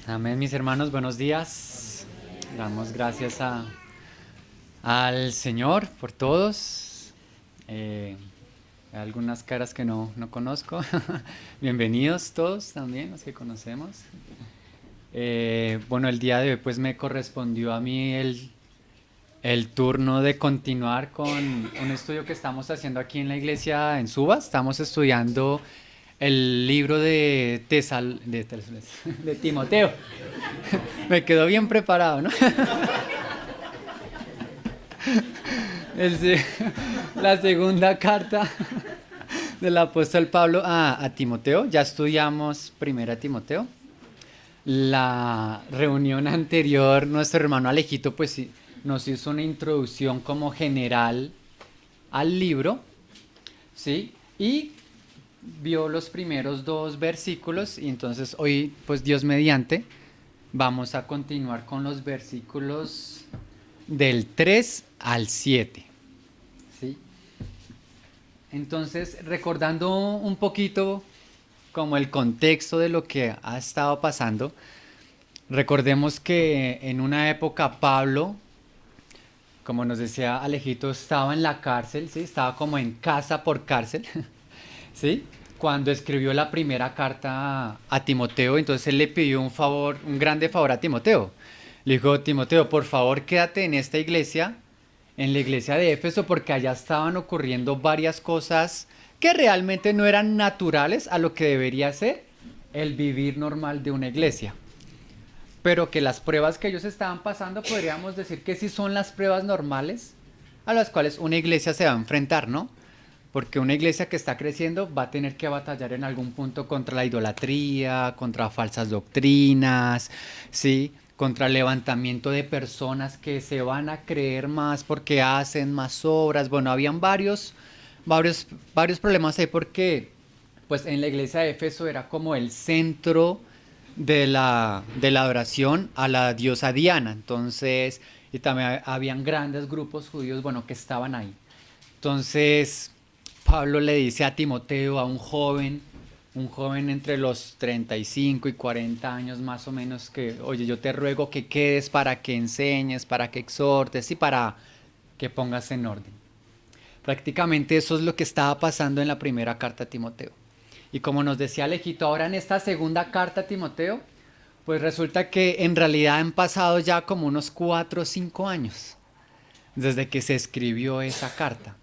Amén, mis hermanos, buenos días. Damos gracias al Señor por todos. Hay algunas caras que no conozco. Bienvenidos todos también, los que conocemos. Bueno, el día de hoy pues me correspondió a mí el turno de continuar con un estudio que estamos haciendo aquí en la iglesia en Suba. Estamos estudiando el libro de Timoteo. Me quedó bien preparado, ¿no? El se- la segunda carta del apóstol Pablo a Timoteo. Ya estudiamos primera Timoteo. La reunión anterior, nuestro hermano Alejito pues sí, nos hizo una introducción como general al libro, ¿sí? Y vio los primeros dos versículos y entonces hoy, pues Dios mediante, vamos a continuar con los versículos del 3 al 7. ¿Sí? Entonces, recordando un poquito como el contexto de lo que ha estado pasando, recordemos que en una época Pablo, como nos decía Alejito, estaba en la cárcel, ¿sí? Estaba como en casa por cárcel. ¿Sí? Cuando escribió la primera carta a Timoteo, entonces él le pidió un favor, un grande favor a Timoteo. Le dijo: Timoteo, por favor, quédate en esta iglesia, en la iglesia de Éfeso, porque allá estaban ocurriendo varias cosas que realmente no eran naturales a lo que debería ser el vivir normal de una iglesia. Pero que las pruebas que ellos estaban pasando, podríamos decir que sí son las pruebas normales a las cuales una iglesia se va a enfrentar, ¿no? Porque una iglesia que está creciendo va a tener que batallar en algún punto contra la idolatría, contra falsas doctrinas, ¿sí? Contra el levantamiento de personas que se van a creer más porque hacen más obras. Bueno, habían varios problemas ahí porque pues en la iglesia de Éfeso era como el centro de la adoración a la diosa Diana. Entonces, y también habían grandes grupos judíos, bueno, que estaban ahí. Entonces, Pablo le dice a Timoteo, a un joven entre los 35 y 40 años más o menos, que, oye, yo te ruego que quedes para que enseñes, para que exhortes y para que pongas en orden. Prácticamente eso es lo que estaba pasando en la primera carta a Timoteo. Y como nos decía Alejito, ahora en esta segunda carta a Timoteo, pues resulta que en realidad han pasado ya como unos 4 o 5 años desde que se escribió esa carta.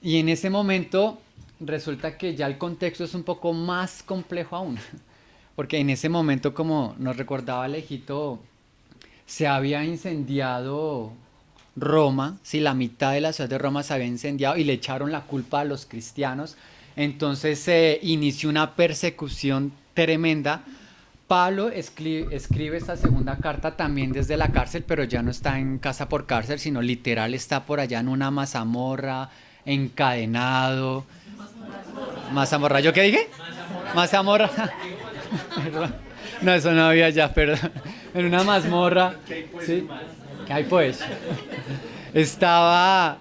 Y en ese momento resulta que ya el contexto es un poco más complejo aún. Porque en ese momento, como nos recordaba Alejito, se había incendiado Roma, sí, la mitad de la ciudad de Roma se había incendiado y le echaron la culpa a los cristianos. Entonces se inició una persecución tremenda. Pablo escribe esta segunda carta también desde la cárcel, pero ya no está en casa por cárcel, sino literal está por allá en una mazamorra, encadenado. Mazamorra, ¿yo qué dije? Mazamorra. Perdón. No, eso no había ya, perdón. En una mazmorra. ¿Sí? ¿Qué hay pues? Estaba.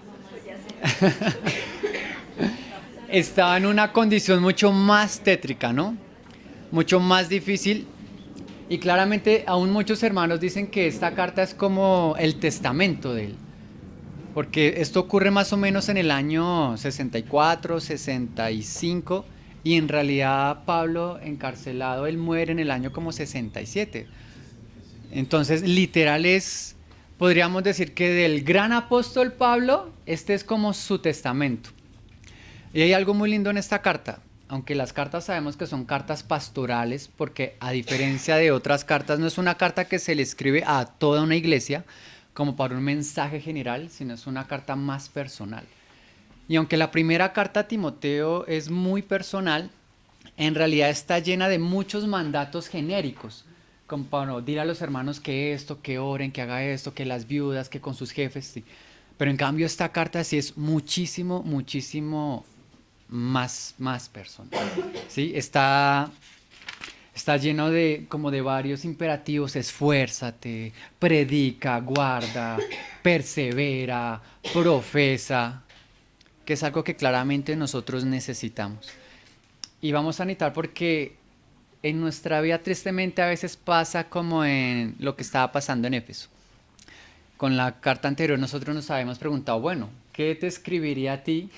Estaba en una condición mucho más tétrica, ¿no? Mucho más difícil. Y claramente aún muchos hermanos dicen que esta carta es como el testamento de él. Porque esto ocurre más o menos en el año 64, 65. Y en realidad Pablo encarcelado, él muere en el año como 67. Entonces, literal es, podríamos decir que del gran apóstol Pablo, este es como su testamento. Y hay algo muy lindo en esta carta, aunque las cartas sabemos que son cartas pastorales, porque a diferencia de otras cartas, no es una carta que se le escribe a toda una iglesia como para un mensaje general, sino es una carta más personal. Y aunque la primera carta a Timoteo es muy personal, en realidad está llena de muchos mandatos genéricos, como para decir a los hermanos que esto, que oren, que haga esto, que las viudas, que con sus jefes, sí. Pero en cambio esta carta sí es muchísimo, muchísimo más personal. ¿Sí? Está lleno de como de varios imperativos: esfuérzate, predica, guarda, persevera, profesa, que es algo que claramente nosotros necesitamos. Y vamos a necesitar porque en nuestra vida tristemente a veces pasa como en lo que estaba pasando en Éfeso. Con la carta anterior nosotros nos habíamos preguntado, bueno, ¿qué te escribiría a ti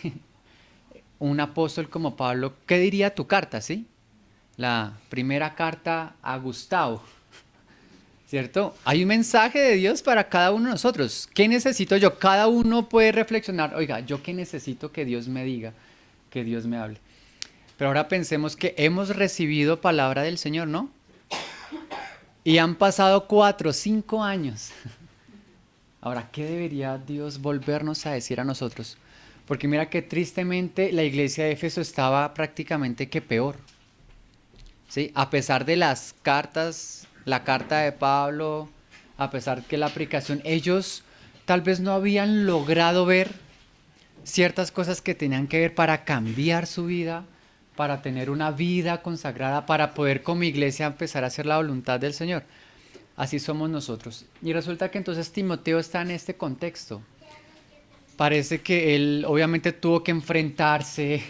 un apóstol como Pablo? ¿Qué diría tu carta, sí? La primera carta a Gustavo, ¿cierto? Hay un mensaje de Dios para cada uno de nosotros. ¿Qué necesito yo? Cada uno puede reflexionar, oiga, ¿yo qué necesito que Dios me diga, que Dios me hable? Pero ahora pensemos que hemos recibido palabra del Señor, ¿no? Y han pasado 4 o 5 años. Ahora, ¿qué debería Dios volvernos a decir a nosotros? Porque mira que tristemente la iglesia de Éfeso estaba prácticamente que peor. ¿Sí? A pesar de las cartas, la carta de Pablo, a pesar que la aplicación, ellos tal vez no habían logrado ver ciertas cosas que tenían que ver para cambiar su vida, para tener una vida consagrada, para poder como iglesia empezar a hacer la voluntad del Señor. Así somos nosotros. Y resulta que entonces Timoteo está en este contexto. Parece que él obviamente tuvo que enfrentarse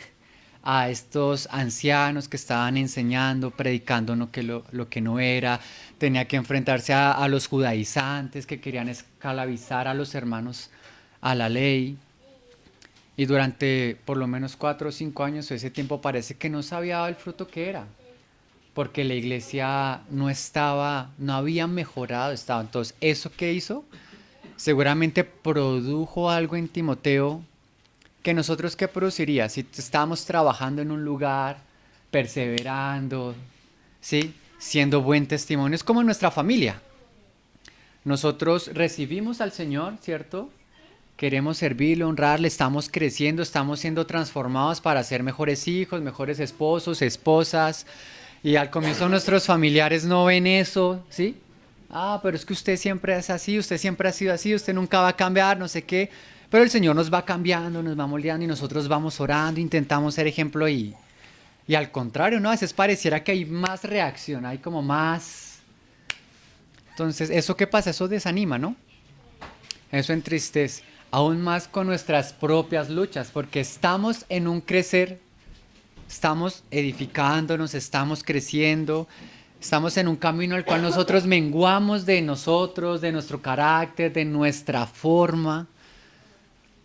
a estos ancianos que estaban enseñando, predicando lo que no era. Tenía que enfrentarse a los judaizantes que querían esclavizar a los hermanos a la ley. Y durante por lo menos 4 o 5 años, ese tiempo parece que no se había dado el fruto que era, porque la iglesia no había mejorado, estaba. Entonces, ¿eso qué hizo? Seguramente produjo algo en Timoteo que nosotros qué produciría si estábamos trabajando en un lugar, perseverando, ¿sí? Siendo buen testimonio. Es como nuestra familia. Nosotros recibimos al Señor, ¿cierto? Queremos servirle, honrarle, estamos creciendo, estamos siendo transformados para ser mejores hijos, mejores esposos, esposas. Y al comienzo nuestros familiares no ven eso, ¿sí? Ah, pero es que usted siempre es así, usted siempre ha sido así, usted nunca va a cambiar, no sé qué. Pero el Señor nos va cambiando, nos va moldeando y nosotros vamos orando, intentamos ser ejemplo y al contrario, ¿no? A veces pareciera que hay más reacción, hay como más. Entonces, ¿eso qué pasa? Eso desanima, ¿no? Eso entristece. Aún más con nuestras propias luchas, porque estamos en un crecer, estamos edificándonos, estamos creciendo, estamos en un camino al cual nosotros menguamos de nosotros, de nuestro carácter, de nuestra forma,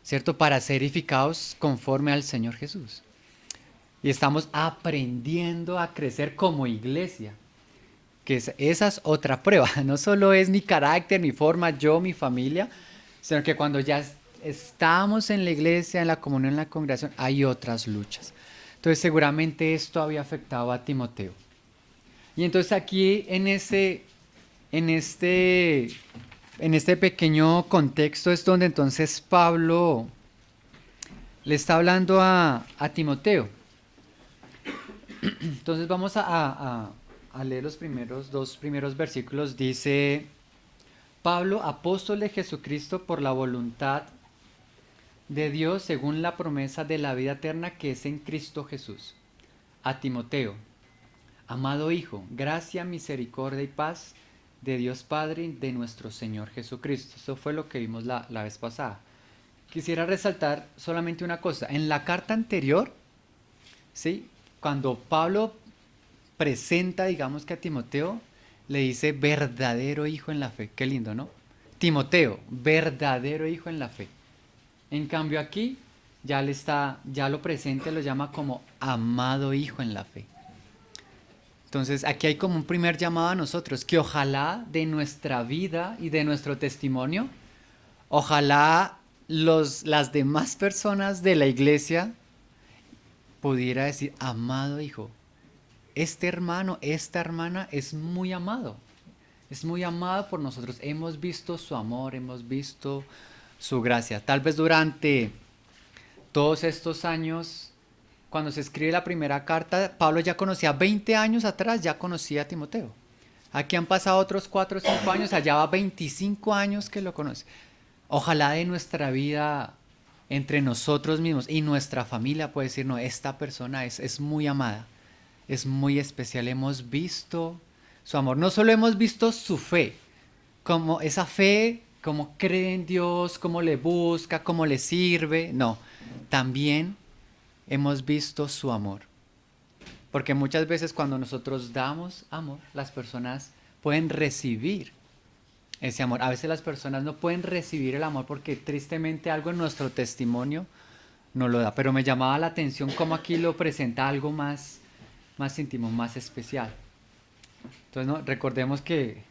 ¿cierto? Para ser edificados conforme al Señor Jesús. Y estamos aprendiendo a crecer como iglesia, que esa es otra prueba. No solo es mi carácter, mi forma, yo, mi familia, sino que cuando ya estamos en la iglesia, en la comunión, en la congregación, hay otras luchas. Entonces seguramente esto había afectado a Timoteo. Y entonces aquí en este, en este pequeño contexto es donde entonces Pablo le está hablando a Timoteo. Entonces vamos a leer los dos primeros versículos. Dice, Pablo, apóstol de Jesucristo por la voluntad de Dios según la promesa de la vida eterna que es en Cristo Jesús. A Timoteo, amado Hijo, gracia, misericordia y paz de Dios Padre y de nuestro Señor Jesucristo. Eso fue lo que vimos la vez pasada. Quisiera resaltar solamente una cosa. En la carta anterior, ¿sí? Cuando Pablo presenta, digamos que a Timoteo, le dice verdadero hijo en la fe. Qué lindo, ¿no? Timoteo, verdadero hijo en la fe. En cambio aquí ya lo presente, lo llama como amado hijo en la fe. Entonces aquí hay como un primer llamado a nosotros, que ojalá de nuestra vida y de nuestro testimonio, ojalá las demás personas de la iglesia pudiera decir, amado hijo, este hermano, esta hermana es muy amado por nosotros, hemos visto su amor, hemos visto su gracia. Tal vez durante todos estos años, cuando se escribe la primera carta, Pablo ya conocía, 20 años atrás ya conocía a Timoteo. Aquí han pasado otros 4 o 5 años, allá va 25 años que lo conoce. Ojalá de nuestra vida entre nosotros mismos y nuestra familia puede decir, no, esta persona es muy amada, es muy especial, hemos visto su amor, no solo hemos visto su fe, como esa fe, cómo cree en Dios, cómo le busca, cómo le sirve, no, también hemos visto su amor. Porque muchas veces cuando nosotros damos amor, las personas pueden recibir ese amor. A veces las personas no pueden recibir el amor porque tristemente algo en nuestro testimonio no lo da. Pero me llamaba la atención cómo aquí lo presenta algo más íntimo, más especial. Entonces, ¿no? Recordemos que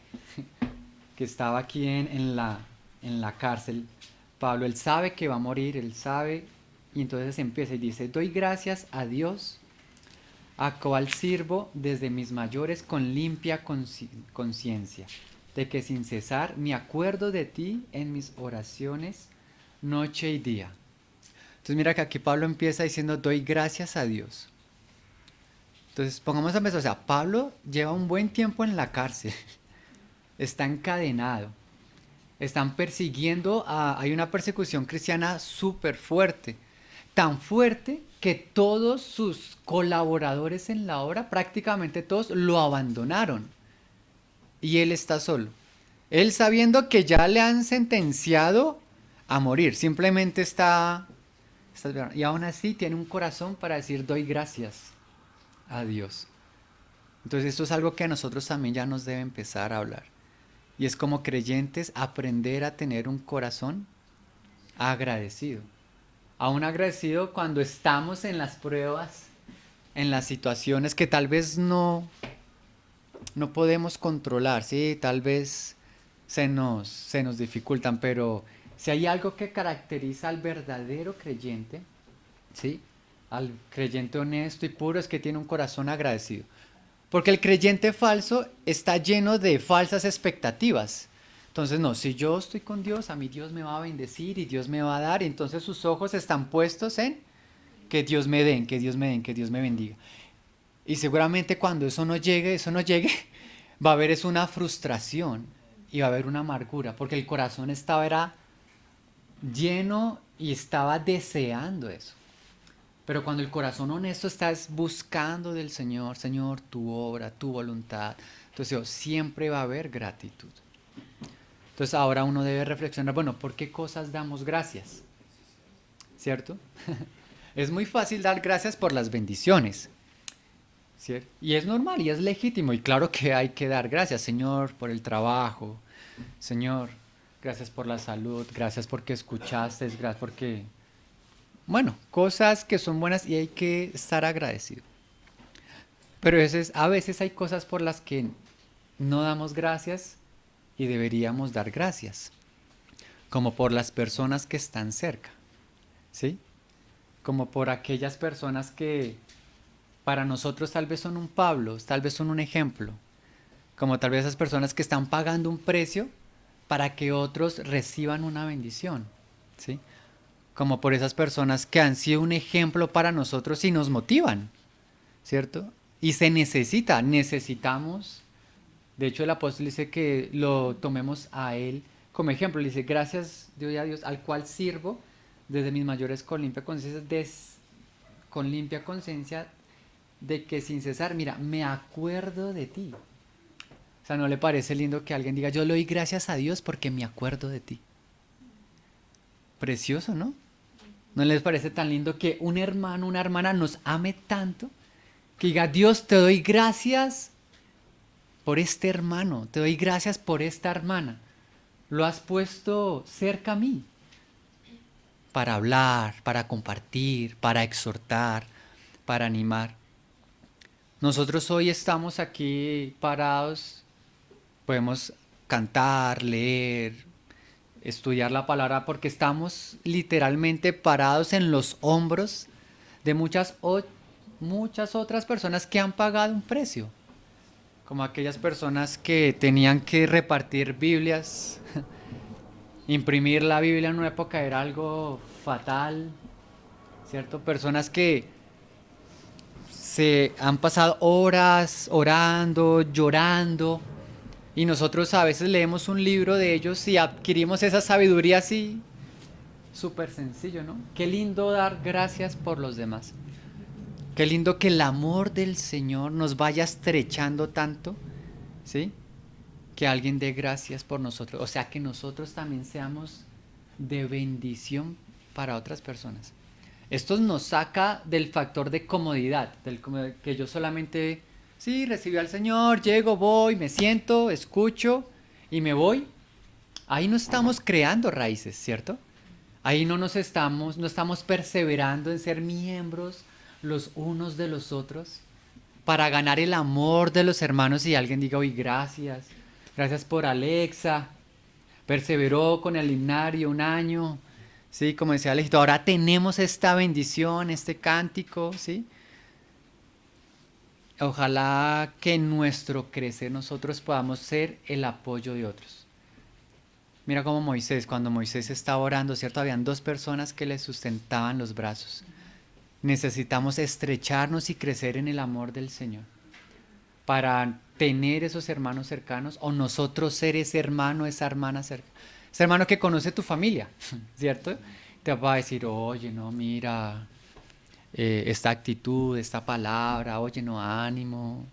estaba aquí en la cárcel. Pablo, él sabe que va a morir, él sabe, y entonces empieza y dice, doy gracias a Dios, a cual sirvo desde mis mayores con limpia conciencia, de que sin cesar me acuerdo de ti en mis oraciones noche y día. Entonces mira que aquí Pablo empieza diciendo, doy gracias a Dios. Entonces pongamos a pensar, o sea, Pablo lleva un buen tiempo en la cárcel, está encadenado, están persiguiendo, hay una persecución cristiana súper fuerte, tan fuerte que todos sus colaboradores en la obra, prácticamente todos, lo abandonaron. Y él está solo. Él sabiendo que ya le han sentenciado a morir, simplemente está y aún así tiene un corazón para decir doy gracias a Dios. Entonces esto es algo que a nosotros también ya nos debe empezar a hablar. Y es como creyentes aprender a tener un corazón agradecido. Aún agradecido cuando estamos en las pruebas, en las situaciones que tal vez no podemos controlar, ¿sí? Tal vez se nos dificultan, pero si hay algo que caracteriza al verdadero creyente, ¿sí? Al creyente honesto y puro es que tiene un corazón agradecido. Porque el creyente falso está lleno de falsas expectativas. Entonces, no, si yo estoy con Dios, a mí Dios me va a bendecir y Dios me va a dar, y entonces sus ojos están puestos en que Dios me den, que Dios me den, que Dios me bendiga. Y seguramente cuando eso no llegue, va a haber es una frustración y va a haber una amargura, porque el corazón era lleno y estaba deseando eso. Pero cuando el corazón honesto está buscando del Señor, Señor, tu obra, tu voluntad, entonces siempre va a haber gratitud. Entonces ahora uno debe reflexionar, bueno, ¿por qué cosas damos gracias? ¿Cierto? Es muy fácil dar gracias por las bendiciones, ¿cierto? Y es normal y es legítimo y claro que hay que dar gracias, Señor, por el trabajo, Señor, gracias por la salud, gracias porque escuchaste, gracias porque bueno, cosas que son buenas y hay que estar agradecido. Pero a veces hay cosas por las que no damos gracias y deberíamos dar gracias. Como por las personas que están cerca, ¿sí? Como por aquellas personas que para nosotros tal vez son un Pablo, tal vez son un ejemplo. Como tal vez esas personas que están pagando un precio para que otros reciban una bendición, ¿sí? Como por esas personas que han sido un ejemplo para nosotros y nos motivan, ¿cierto? Y necesitamos, de hecho el apóstol dice que lo tomemos a él como ejemplo, le dice, gracias doy a Dios, al cual sirvo desde mis mayores con limpia conciencia de que sin cesar, mira, me acuerdo de ti. O sea, ¿no le parece lindo que alguien diga, yo le doy gracias a Dios porque me acuerdo de ti? Precioso, ¿no? ¿No les parece tan lindo que un hermano, una hermana nos ame tanto? Que diga, Dios, te doy gracias por este hermano, te doy gracias por esta hermana. Lo has puesto cerca a mí para hablar, para compartir, para exhortar, para animar. Nosotros hoy estamos aquí parados, podemos cantar, leer, estudiar la palabra porque estamos literalmente parados en los hombros de muchas otras personas que han pagado un precio, como aquellas personas que tenían que repartir Biblias, imprimir la Biblia en una época era algo fatal, ¿cierto? Personas que se han pasado horas orando, llorando, y nosotros a veces leemos un libro de ellos y adquirimos esa sabiduría así, súper sencillo, ¿no? Qué lindo dar gracias por los demás. Qué lindo que el amor del Señor nos vaya estrechando tanto, ¿sí? Que alguien dé gracias por nosotros. O sea, que nosotros también seamos de bendición para otras personas. Esto nos saca del factor de comodidad, que yo solamente, sí, recibí al Señor, llego, voy, me siento, escucho y me voy. Ahí no estamos creando raíces, ¿cierto? Ahí no estamos perseverando en ser miembros los unos de los otros para ganar el amor de los hermanos y alguien diga, uy, gracias, gracias por Alexa, perseveró con el himnario un año, ¿sí? Como decía Alejito, ahora tenemos esta bendición, este cántico, ¿sí? Ojalá que en nuestro crecer nosotros podamos ser el apoyo de otros. Mira como Moisés, cuando Moisés estaba orando, ¿cierto? Habían dos personas que le sustentaban los brazos. Necesitamos estrecharnos y crecer en el amor del Señor para tener esos hermanos cercanos o nosotros ser ese hermano, esa hermana cercana. Ese hermano que conoce tu familia, ¿cierto? Te va a decir, oye, no, mira, esta actitud, esta palabra, oye, no, ánimo.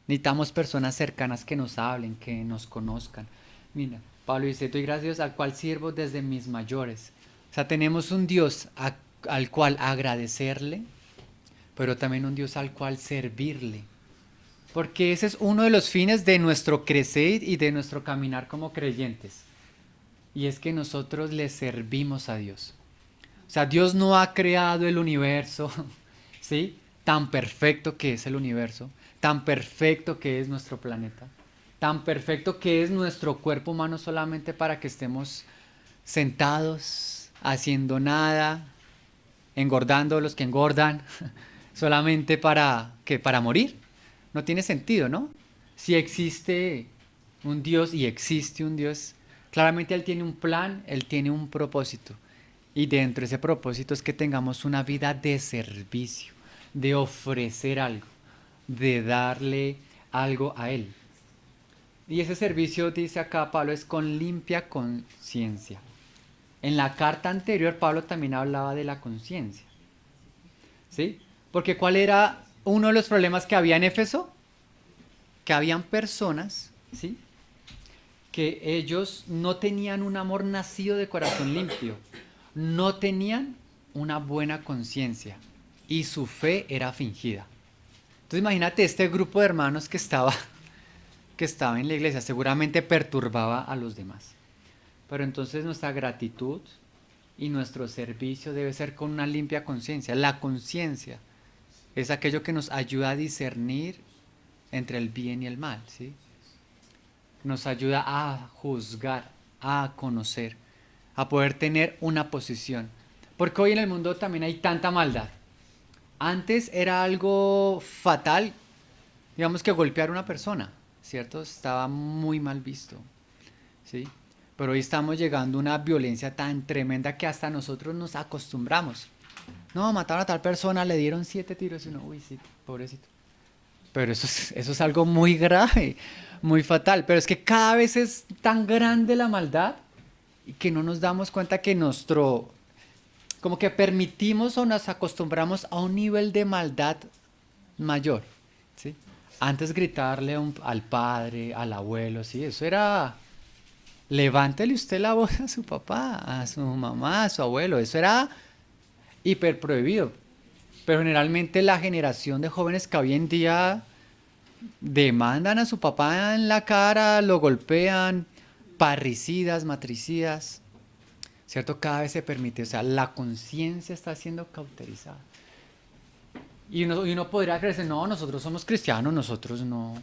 Necesitamos personas cercanas que nos hablen, que nos conozcan. Mira, Pablo dice, doy gracias al cual sirvo desde mis mayores. O sea, tenemos un Dios al cual agradecerle, pero también un Dios al cual servirle. Porque ese es uno de los fines de nuestro crecer y de nuestro caminar como creyentes. Y es que nosotros le servimos a Dios. O sea, Dios no ha creado el universo, ¿sí? Tan perfecto que es el universo, tan perfecto que es nuestro planeta, tan perfecto que es nuestro cuerpo humano solamente para que estemos sentados, haciendo nada, engordando los que engordan, solamente para morir. No tiene sentido, ¿no? Si existe un Dios y existe un Dios, claramente Él tiene un plan, Él tiene un propósito. Y dentro de ese propósito es que tengamos una vida de servicio, de ofrecer algo, de darle algo a Él. Y ese servicio, dice acá Pablo, es con limpia conciencia. En la carta anterior Pablo también hablaba de la conciencia, ¿sí? Porque ¿cuál era uno de los problemas que había en Éfeso? Que habían personas, ¿sí? Que ellos no tenían un amor nacido de corazón limpio, no tenían una buena conciencia y su fe era fingida. Entonces imagínate este grupo de hermanos que estaba en la iglesia, seguramente perturbaba a los demás. Pero entonces nuestra gratitud y nuestro servicio debe ser con una limpia conciencia. La conciencia es aquello que nos ayuda a discernir entre el bien y el mal, ¿sí? Nos ayuda a juzgar, a conocer, a poder tener una posición. Porque hoy en el mundo también hay tanta maldad. Antes era algo fatal, digamos que golpear a una persona, ¿cierto? Estaba muy mal visto, ¿sí? Pero hoy estamos llegando a una violencia tan tremenda que hasta nosotros nos acostumbramos. No, mataron a tal persona, le dieron 7 tiros y uno, uy, sí, pobrecito. Pero eso es algo muy grave, muy fatal. Pero es que cada vez es tan grande la maldad y que no nos damos cuenta que como que permitimos o nos acostumbramos a un nivel de maldad mayor, ¿sí? Antes gritarle al padre, al abuelo, sí, eso era, levántele usted la voz a su papá, a su mamá, a su abuelo, eso era hiper prohibido. Pero generalmente la generación de jóvenes que hoy en día demandan a su papá en la cara, lo golpean, parricidas, matricidas, ¿cierto? Cada vez se permite, o sea, la conciencia está siendo cauterizada. Y uno podría creerse, no, nosotros somos cristianos, nosotros no.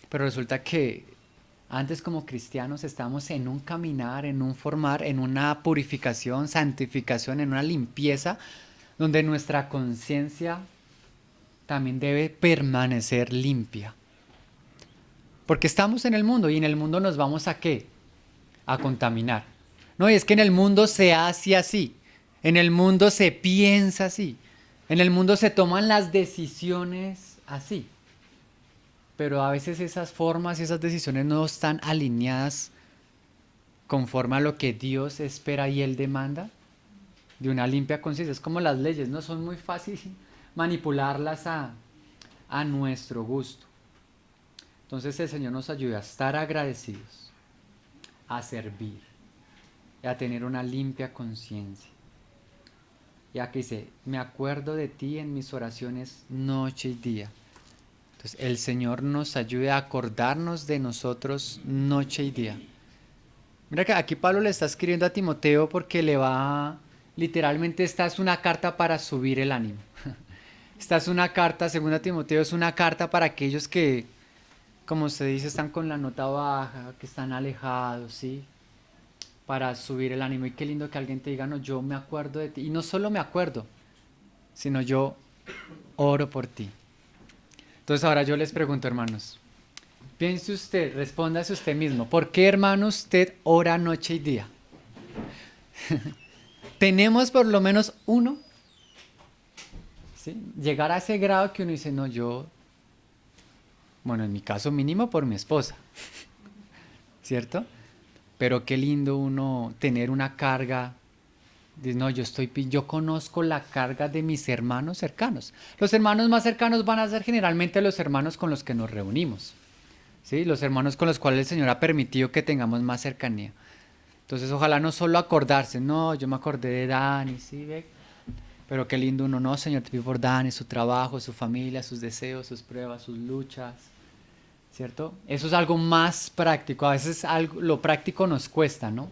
Pero resulta que antes como cristianos estamos en un caminar, en un formar, en una purificación, santificación, en una limpieza, donde nuestra conciencia también debe permanecer limpia. Porque estamos en el mundo y en el mundo nos vamos a ¿qué? A contaminar. No, y es que en el mundo se hace así, en el mundo se piensa así, en el mundo se toman las decisiones así. Pero a veces esas formas y esas decisiones no están alineadas conforme a lo que Dios espera y Él demanda de una limpia conciencia. Es como las leyes, ¿no? Son muy fáciles manipularlas a nuestro gusto. Entonces el Señor nos ayuda a estar agradecidos, a servir y a tener una limpia conciencia. Y aquí dice, me acuerdo de ti en mis oraciones noche y día. Entonces, el Señor nos ayude a acordarnos de nosotros noche y día. Mira que aquí Pablo le está escribiendo a Timoteo porque literalmente esta es una carta para subir el ánimo. Esta es una carta, según Timoteo, es una carta para aquellos que, como se dice, están con la nota baja, que están alejados, ¿sí? Para subir el ánimo. Y qué lindo que alguien te diga, no, yo me acuerdo de ti. Y no solo me acuerdo, sino yo oro por ti. Entonces ahora yo les pregunto, hermanos, piense usted, respóndase usted mismo, ¿por qué, hermano, usted ora noche y día? ¿Tenemos por lo menos uno? ¿Sí? Llegar a ese grado que uno dice, no, yo, bueno, en mi caso mínimo por mi esposa, ¿cierto? Pero qué lindo uno tener una carga. Dice, no, yo conozco la carga de mis hermanos cercanos. Los hermanos más cercanos van a ser generalmente los hermanos con los que nos reunimos, ¿sí? Los hermanos con los cuales el Señor ha permitido que tengamos más cercanía. Entonces, ojalá no solo acordarse, no, yo me acordé de Dani, ¿sí? ¿Ve? Pero qué lindo uno, no, Señor, te pido por Dani, su trabajo, su familia, sus deseos, sus pruebas, sus luchas, ¿cierto? Eso es algo más práctico. A veces lo práctico nos cuesta, ¿no?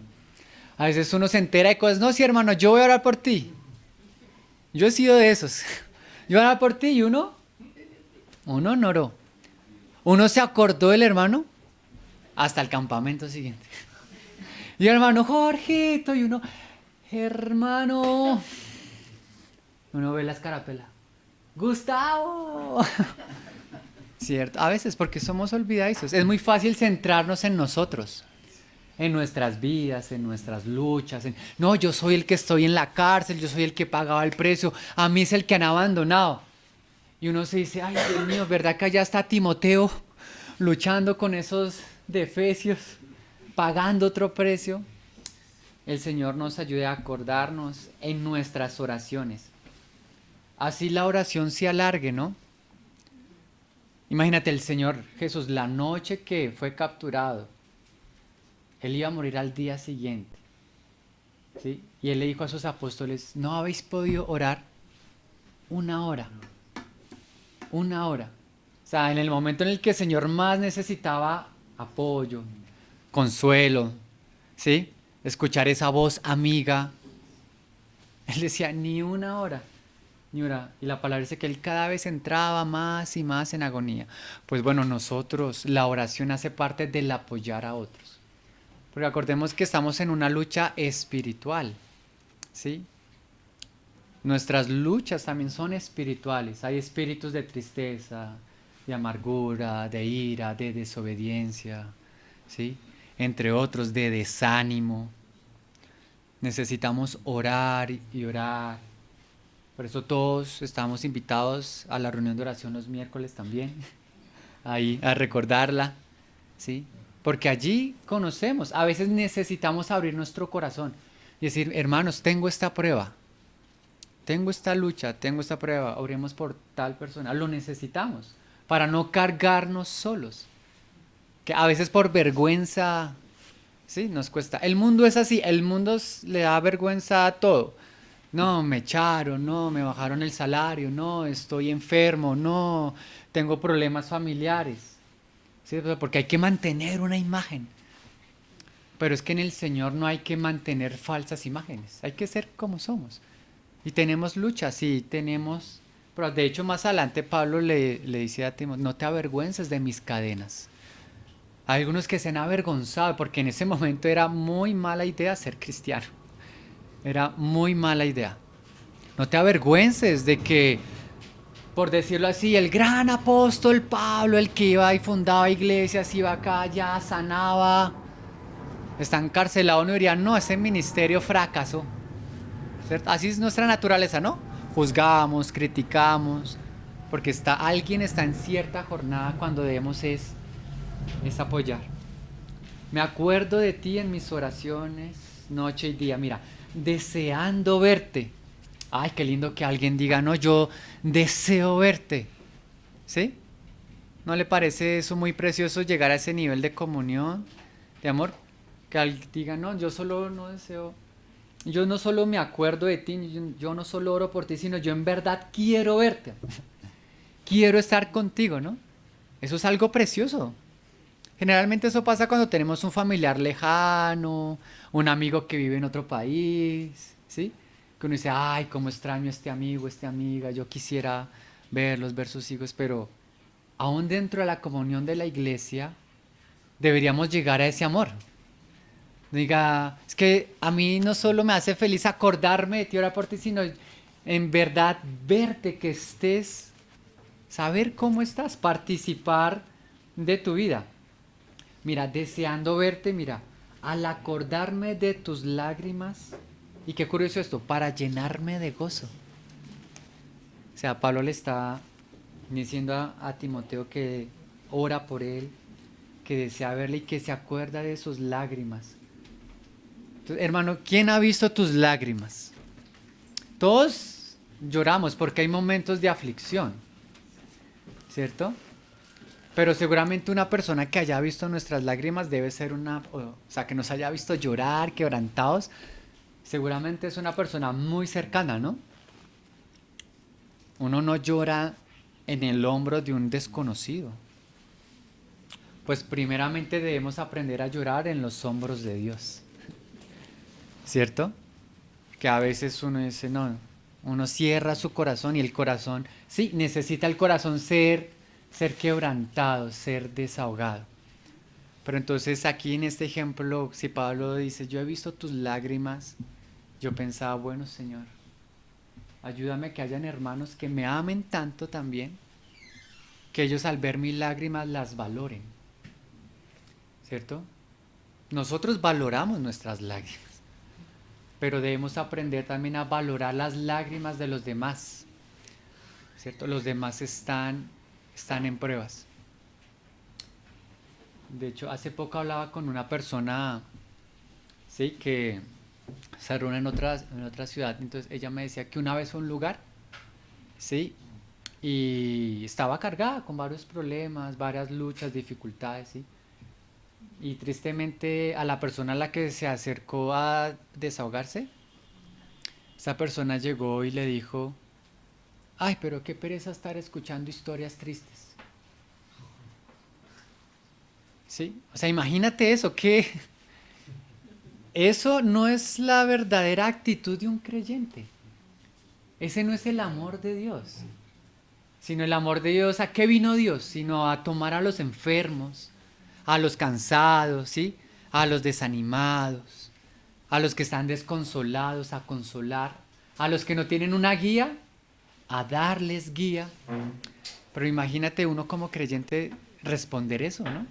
A veces uno se entera de cosas, no, sí, hermano, yo voy a orar por ti. Yo he sido de esos. Yo voy a orar por ti y uno no oró. Uno se acordó del hermano hasta el campamento siguiente. Y el hermano, Jorgito, y uno, hermano. Uno ve la escarapela. Gustavo. ¿Cierto? A veces porque somos olvidadizos. Es muy fácil centrarnos en nosotros, en nuestras vidas, en nuestras luchas. No, yo soy el que estoy en la cárcel, yo soy el que pagaba el precio, a mí es el que han abandonado. Y uno se dice, ay, Dios mío, ¿verdad que allá está Timoteo luchando con esos de Efesios, pagando otro precio? El Señor nos ayude a acordarnos en nuestras oraciones. Así la oración se alargue, ¿no? Imagínate el Señor Jesús, la noche que fue capturado, Él iba a morir al día siguiente, ¿sí? Y Él le dijo a sus apóstoles, ¿no habéis podido orar una hora? Una hora. O sea, en el momento en el que el Señor más necesitaba apoyo, consuelo, ¿sí? Escuchar esa voz amiga. Él decía, ni una hora, ni una. Y la palabra dice que Él cada vez entraba más y más en agonía. Pues bueno, nosotros, la oración hace parte del apoyar a otros. Porque acordemos que estamos en una lucha espiritual, ¿sí? Nuestras luchas también son espirituales. Hay espíritus de tristeza, de amargura, de ira, de desobediencia, ¿sí? Entre otros, de desánimo. Necesitamos orar y orar. Por eso todos estamos invitados a la reunión de oración los miércoles también, ahí a recordarla, ¿sí? Porque allí conocemos, a veces necesitamos abrir nuestro corazón y decir, hermanos, tengo esta prueba. Tengo esta lucha, tengo esta prueba, oremos por tal persona, lo necesitamos para no cargarnos solos, que a veces por vergüenza, sí, nos cuesta. El mundo es así, el mundo le da vergüenza a todo. No, me echaron, no, me bajaron el salario, no, estoy enfermo, no, tengo problemas familiares, ¿sí? Porque hay que mantener una imagen. Pero es que en el Señor no hay que mantener falsas imágenes, hay que ser como somos. Y tenemos luchas, sí, tenemos. Pero de hecho, más adelante Pablo le dice a Timoteo: no te avergüences de mis cadenas. Hay algunos que se han avergonzado porque en ese momento era muy mala idea ser cristiano. Era muy mala idea. No te avergüences de que, por decirlo así, el gran apóstol Pablo, el que iba y fundaba iglesias, iba acá, allá, sanaba, está encarcelado, no dirían, no, ese ministerio fracasó. ¿Cierto? Así es nuestra naturaleza, ¿no? Juzgamos, criticamos, porque alguien está en cierta jornada cuando debemos es apoyar. Me acuerdo de ti en mis oraciones, noche y día. Mira, deseando verte. Ay, qué lindo que alguien diga, no, yo deseo verte. ¿Sí? ¿No le parece eso muy precioso llegar a ese nivel de comunión, de amor? Que alguien diga, no, yo solo no deseo. yo no solo me acuerdo de ti, yo no solo oro por ti, sino yo en verdad quiero verte. Quiero estar contigo, ¿no? Eso es algo precioso. Generalmente eso pasa cuando tenemos un familiar lejano, un amigo que vive en otro país, ¿sí? Que uno dice, ay, cómo extraño a este amigo, a esta amiga, yo quisiera verlos, ver sus hijos, pero aún dentro de la comunión de la iglesia deberíamos llegar a ese amor. Diga, es que a mí no solo me hace feliz acordarme de ti, orar por ti, sino en verdad verte, que estés, saber cómo estás, participar de tu vida. Mira, deseando verte, mira, al acordarme de tus lágrimas, y qué curioso esto, para llenarme de gozo. O sea, Pablo le está diciendo a Timoteo que ora por él, que desea verle y que se acuerda de sus lágrimas. Entonces, hermano, ¿quién ha visto tus lágrimas? Todos lloramos porque hay momentos de aflicción, ¿cierto? Pero seguramente una persona que haya visto nuestras lágrimas debe ser o sea, que nos haya visto llorar, quebrantados, seguramente es una persona muy cercana, ¿no? Uno no llora en el hombro de un desconocido. Pues primeramente debemos aprender a llorar en los hombros de Dios, ¿cierto? Que a veces uno dice, no, uno cierra su corazón y el corazón, sí, necesita el corazón ser quebrantado, ser desahogado. Pero entonces aquí en este ejemplo, si Pablo dice, yo he visto tus lágrimas, yo pensaba, bueno Señor, ayúdame que hayan hermanos que me amen tanto también, que ellos al ver mis lágrimas las valoren, ¿cierto? Nosotros valoramos nuestras lágrimas, pero debemos aprender también a valorar las lágrimas de los demás, ¿cierto? Los demás están en pruebas. De hecho, hace poco hablaba con una persona, sí, que se reúne en otra ciudad. Entonces ella me decía que una vez fue a un lugar, sí, y estaba cargada con varios problemas, varias luchas, dificultades, sí. Y tristemente a la persona a la que se acercó a desahogarse, esa persona llegó y le dijo, ay, pero qué pereza estar escuchando historias tristes. Sí, o sea, imagínate eso, que eso no es la verdadera actitud de un creyente. Ese no es el amor de Dios, sino el amor de Dios. ¿A qué vino Dios? Sino a tomar a los enfermos, a los cansados, ¿sí? A los desanimados, a los que están desconsolados, a consolar, a los que no tienen una guía, a darles guía. Pero imagínate uno como creyente responder eso, ¿no?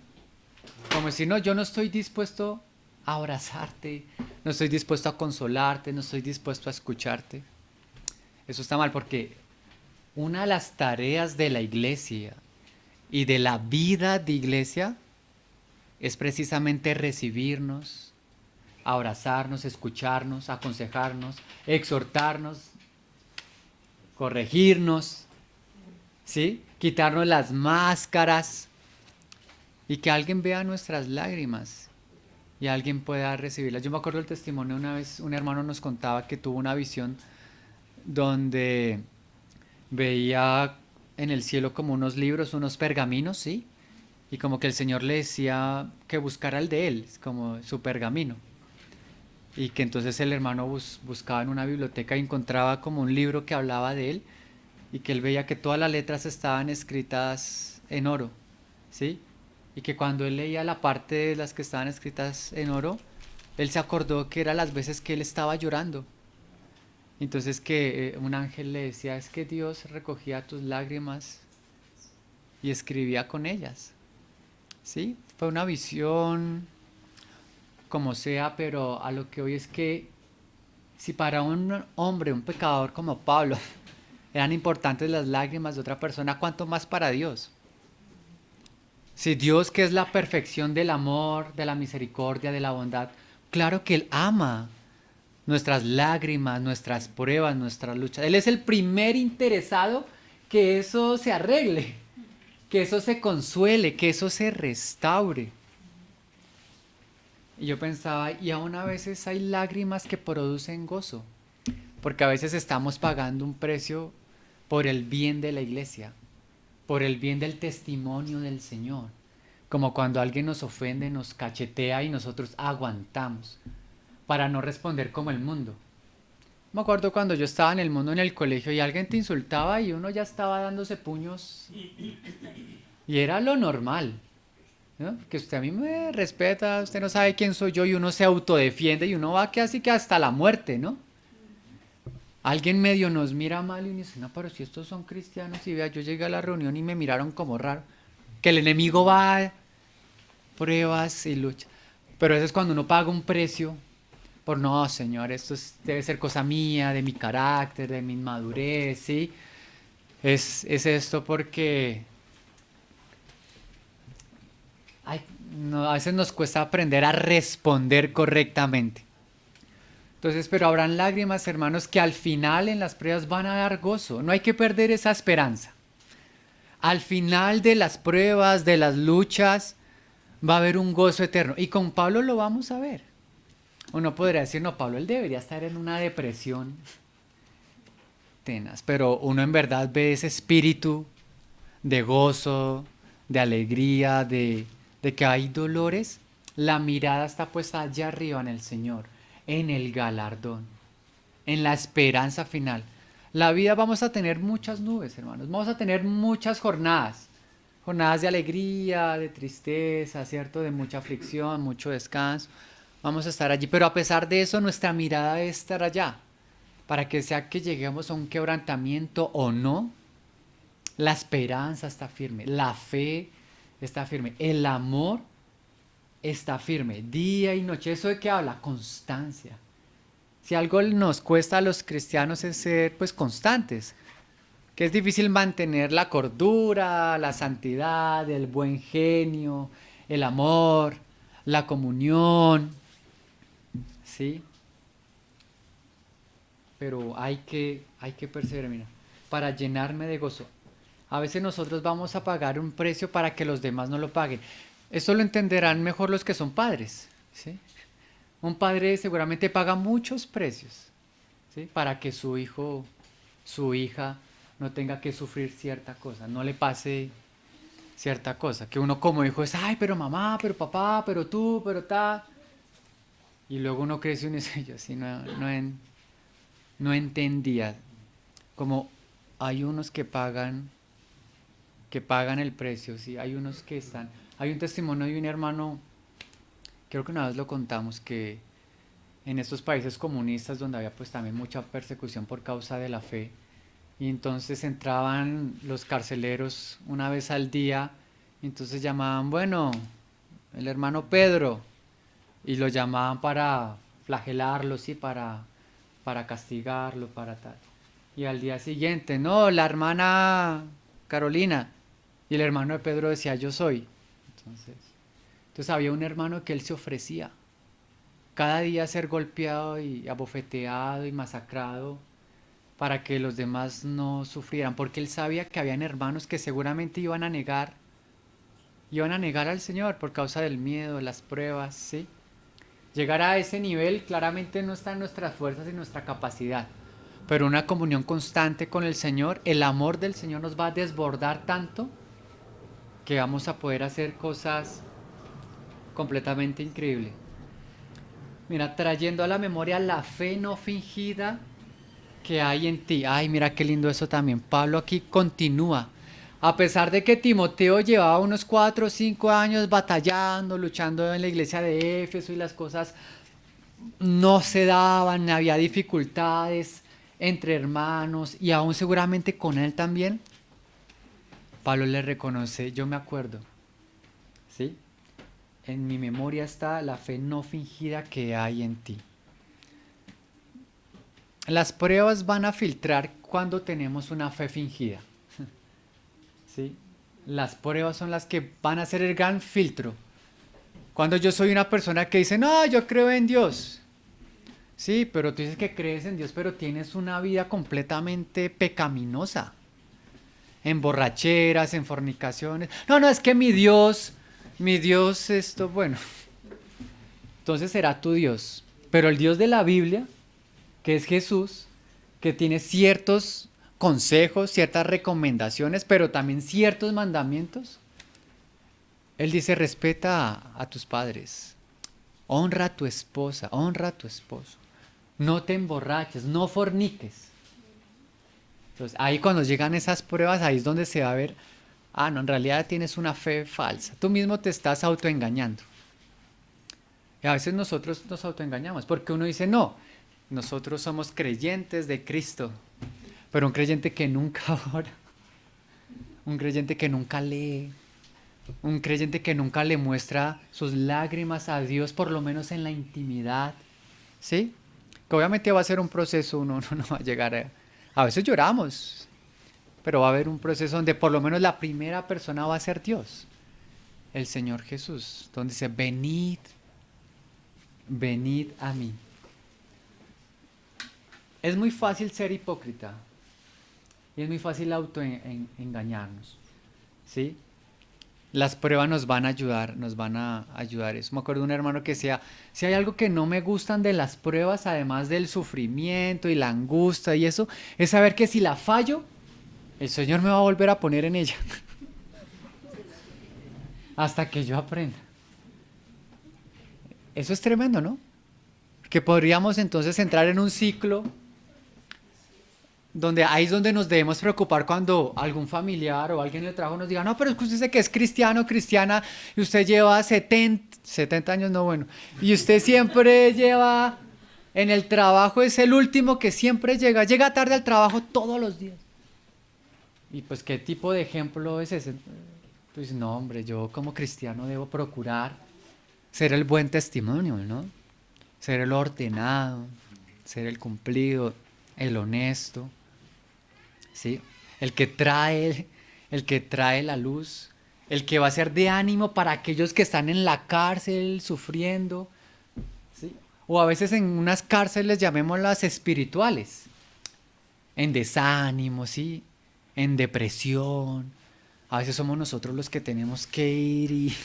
Como decir, no, yo no estoy dispuesto a abrazarte, no estoy dispuesto a consolarte, no estoy dispuesto a escucharte. Eso está mal porque una de las tareas de la iglesia y de la vida de iglesia es precisamente recibirnos, abrazarnos, escucharnos, aconsejarnos, exhortarnos, corregirnos, ¿sí? Quitarnos las máscaras y que alguien vea nuestras lágrimas y alguien pueda recibirlas. Yo me acuerdo del testimonio una vez, un hermano nos contaba que tuvo una visión donde veía en el cielo como unos libros, unos pergaminos, ¿sí? Y como que el Señor le decía que buscara el de él, como su pergamino. Y que entonces el hermano buscaba en una biblioteca y encontraba como un libro que hablaba de él y que él veía que todas las letras estaban escritas en oro, ¿sí? Y que cuando él leía la parte de las que estaban escritas en oro, él se acordó que eran las veces que él estaba llorando. Entonces que un ángel le decía, es que Dios recogía tus lágrimas y escribía con ellas. ¿Sí? Fue una visión, como sea, pero a lo que hoy es que si para un hombre, un pecador como Pablo, eran importantes las lágrimas de otra persona, ¿cuánto más para Dios? Si Dios, que es la perfección del amor, de la misericordia, de la bondad, claro que Él ama nuestras lágrimas, nuestras pruebas, nuestras luchas. Él es el primer interesado que eso se arregle, que eso se consuele, que eso se restaure. Y yo pensaba, y aún a veces hay lágrimas que producen gozo, porque a veces estamos pagando un precio por el bien de la iglesia, por el bien del testimonio del Señor. Como cuando alguien nos ofende, nos cachetea y nosotros aguantamos para no responder como el mundo. Me acuerdo cuando yo estaba en el mundo en el colegio y alguien te insultaba y uno ya estaba dándose puños y era lo normal, ¿no? Porque usted a mí me respeta, usted no sabe quién soy yo y uno se autodefiende y uno va casi que hasta la muerte, ¿no? Alguien medio nos mira mal y uno dice, no, pero si estos son cristianos y vea, yo llegué a la reunión y me miraron como raro. Que el enemigo va a pruebas y lucha. Pero eso es cuando uno paga un precio por no, Señor, debe ser cosa mía, de mi carácter, de mi inmadurez, ¿sí? Es esto porque ay, no, a veces nos cuesta aprender a responder correctamente. Entonces, pero habrán lágrimas, hermanos, que al final en las pruebas van a dar gozo. No hay que perder esa esperanza. Al final de las pruebas, de las luchas, va a haber un gozo eterno. Y con Pablo lo vamos a ver. Uno podría decir, no, Pablo, él debería estar en una depresión tenaz. Pero uno en verdad ve ese espíritu de gozo, de alegría, de que hay dolores. La mirada está puesta allá arriba en el Señor, en el galardón, en la esperanza final. La vida vamos a tener muchas nubes, hermanos. Vamos a tener muchas jornadas. Jornadas de alegría, de tristeza, ¿cierto? De mucha aflicción, mucho descanso. Vamos a estar allí. Pero a pesar de eso, nuestra mirada debe estar allá. Para que sea que lleguemos a un quebrantamiento o no, la esperanza está firme. La fe está firme. El amor está firme. Día y noche. ¿Eso de qué habla? Constancia. Si algo nos cuesta a los cristianos es ser pues constantes, que es difícil mantener la cordura, la santidad, el buen genio, el amor, la comunión, ¿sí? Pero hay que perseverar, mira, para llenarme de gozo. A veces nosotros vamos a pagar un precio para que los demás no lo paguen. Esto lo entenderán mejor los que son padres, ¿sí? Un padre seguramente paga muchos precios, ¿sí? Para que su hijo, su hija, no tenga que sufrir cierta cosa, no le pase cierta cosa. Que uno como hijo es, ay, pero mamá, pero papá, pero tú, pero ta. Y luego uno crece y uno dice, yo sí no entendía. Como hay unos que pagan el precio, ¿sí? Hay unos que están. Hay un testimonio de un hermano, creo que una vez lo contamos, que en estos países comunistas donde había pues también mucha persecución por causa de la fe, y entonces entraban los carceleros una vez al día, y entonces llamaban, bueno, el hermano Pedro, y lo llamaban para flagelarlo, sí, para castigarlo, para tal. Y al día siguiente, no, la hermana Carolina, y el hermano de Pedro decía, yo soy. Entonces había un hermano que él se ofrecía cada día a ser golpeado y abofeteado y masacrado para que los demás no sufrieran, porque él sabía que habían hermanos que seguramente iban a negar al Señor por causa del miedo, las pruebas, ¿sí? Llegar a ese nivel claramente no está en nuestras fuerzas y nuestra capacidad, pero una comunión constante con el Señor, el amor del Señor nos va a desbordar tanto que vamos a poder hacer cosas completamente increíbles. Mira, trayendo a la memoria la fe no fingida que hay en ti. Ay, mira qué lindo eso también. Pablo aquí continúa. A pesar de que Timoteo llevaba unos 4 o 5 años batallando, luchando en la iglesia de Éfeso y las cosas no se daban, había dificultades entre hermanos y aún seguramente con él también, Pablo le reconoce, yo me acuerdo, ¿sí? En mi memoria está la fe no fingida que hay en ti. Las pruebas van a filtrar cuando tenemos una fe fingida. ¿Sí? Las pruebas son las que van a ser el gran filtro. Cuando yo soy una persona que dice, no, yo creo en Dios. Sí, pero tú dices que crees en Dios, pero tienes una vida completamente pecaminosa. En borracheras, en fornicaciones. No, no, es que mi Dios esto, bueno. entonces será tu Dios. Pero el Dios de la Biblia, que es Jesús, que tiene ciertos consejos, ciertas recomendaciones, pero también ciertos mandamientos. Él dice, respeta a tus padres, honra a tu esposa, honra a tu esposo, no te emborraches, no forniques. Entonces ahí cuando llegan esas pruebas, ahí es donde se va a ver, ah, no, en realidad tienes una fe falsa, tú mismo te estás autoengañando. Y a veces nosotros nos autoengañamos, porque uno dice, no, nosotros somos creyentes de Cristo, pero un creyente que nunca ora, un creyente que nunca lee, un creyente que nunca le muestra sus lágrimas a Dios, por lo menos en la intimidad, ¿sí? Que obviamente va a ser un proceso, uno no va a llegar a veces lloramos, pero va a haber un proceso donde por lo menos la primera persona va a ser Dios, el Señor Jesús, donde dice, venid, venid a mí. Es muy fácil ser hipócrita y es muy fácil autoengañarnos, ¿sí? Las pruebas nos van a ayudar eso. Me acuerdo de un hermano que decía, si hay algo que no me gustan de las pruebas, además del sufrimiento y la angustia y eso, es saber que si la fallo, el Señor me va a volver a poner en ella. Hasta que yo aprenda. Eso es tremendo, ¿no? Que podríamos entonces entrar en un ciclo donde ahí es donde nos debemos preocupar cuando algún familiar o alguien del trabajo nos diga, no, pero es que usted dice que es cristiano, cristiana, y usted lleva 70 años, no, bueno, y usted siempre lleva en el trabajo, es el último que siempre llega tarde al trabajo todos los días. Y pues, ¿qué tipo de ejemplo es ese? Pues no, hombre, yo como cristiano debo procurar ser el buen testimonio, ¿no? Ser el ordenado, ser el cumplido, el honesto. ¿Sí? El que trae la luz, el que va a ser de ánimo para aquellos que están en la cárcel sufriendo, ¿sí? O a veces en unas cárceles llamémoslas espirituales, en desánimo, ¿sí? En depresión. A veces somos nosotros los que tenemos que ir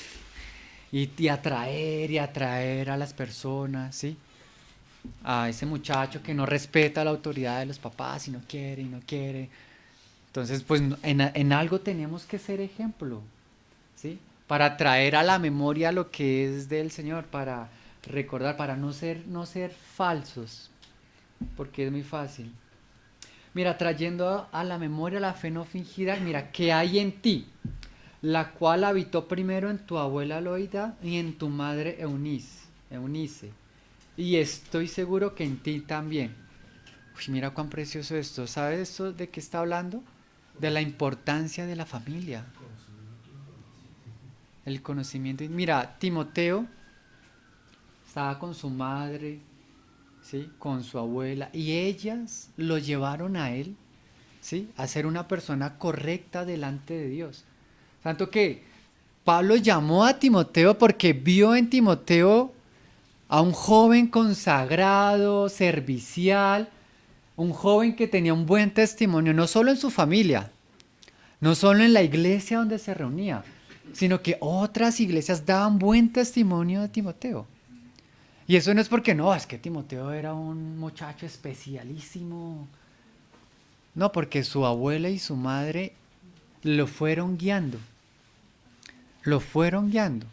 y atraer a las personas, ¿sí? A ese muchacho que no respeta la autoridad de los papás y no quiere y no quiere. Entonces, pues en algo tenemos que ser ejemplo, ¿sí? Para traer a la memoria lo que es del Señor, para recordar, para no ser falsos, porque es muy fácil. Mira, trayendo a la memoria la fe no fingida, mira, que hay en ti, la cual habitó primero en tu abuela Loida y en tu madre Eunice. Y estoy seguro que en ti también. Uy, mira cuán precioso esto. ¿Sabes esto de qué está hablando? De la importancia de la familia. El conocimiento. Mira, Timoteo estaba con su madre, ¿sí? Con su abuela. Y ellas lo llevaron a él, ¿sí? A ser una persona correcta delante de Dios. Tanto que Pablo llamó a Timoteo porque vio en Timoteo a un joven consagrado, servicial, un joven que tenía un buen testimonio, no solo en su familia, no solo en la iglesia donde se reunía, sino que otras iglesias daban buen testimonio de Timoteo. Y eso no es porque no, es que Timoteo era un muchacho especialísimo. No, porque su abuela y su madre lo fueron guiando. Lo fueron guiando.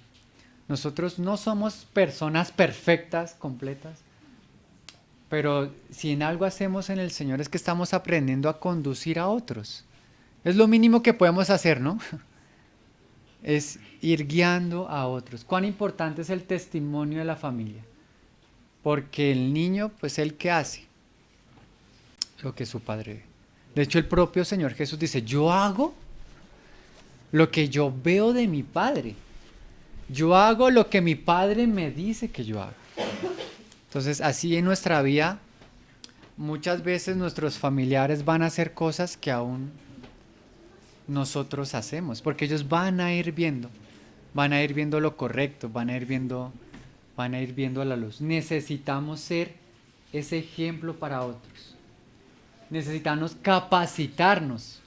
Nosotros no somos personas perfectas, completas, pero si en algo hacemos en el Señor es que estamos aprendiendo a conducir a otros. Es lo mínimo que podemos hacer, ¿no? Es ir guiando a otros. ¿Cuán importante es el testimonio de la familia? Porque el niño, pues, ¿él qué hace? Lo que su padre ve. De hecho, el propio Señor Jesús dice, yo hago lo que yo veo de mi padre. Yo hago lo que mi padre me dice que yo hago. Entonces, así en nuestra vida, muchas veces nuestros familiares van a hacer cosas que aún nosotros hacemos, porque ellos van a ir viendo lo correcto, van a ir viendo la luz. Necesitamos ser ese ejemplo para otros. Necesitamos capacitarnos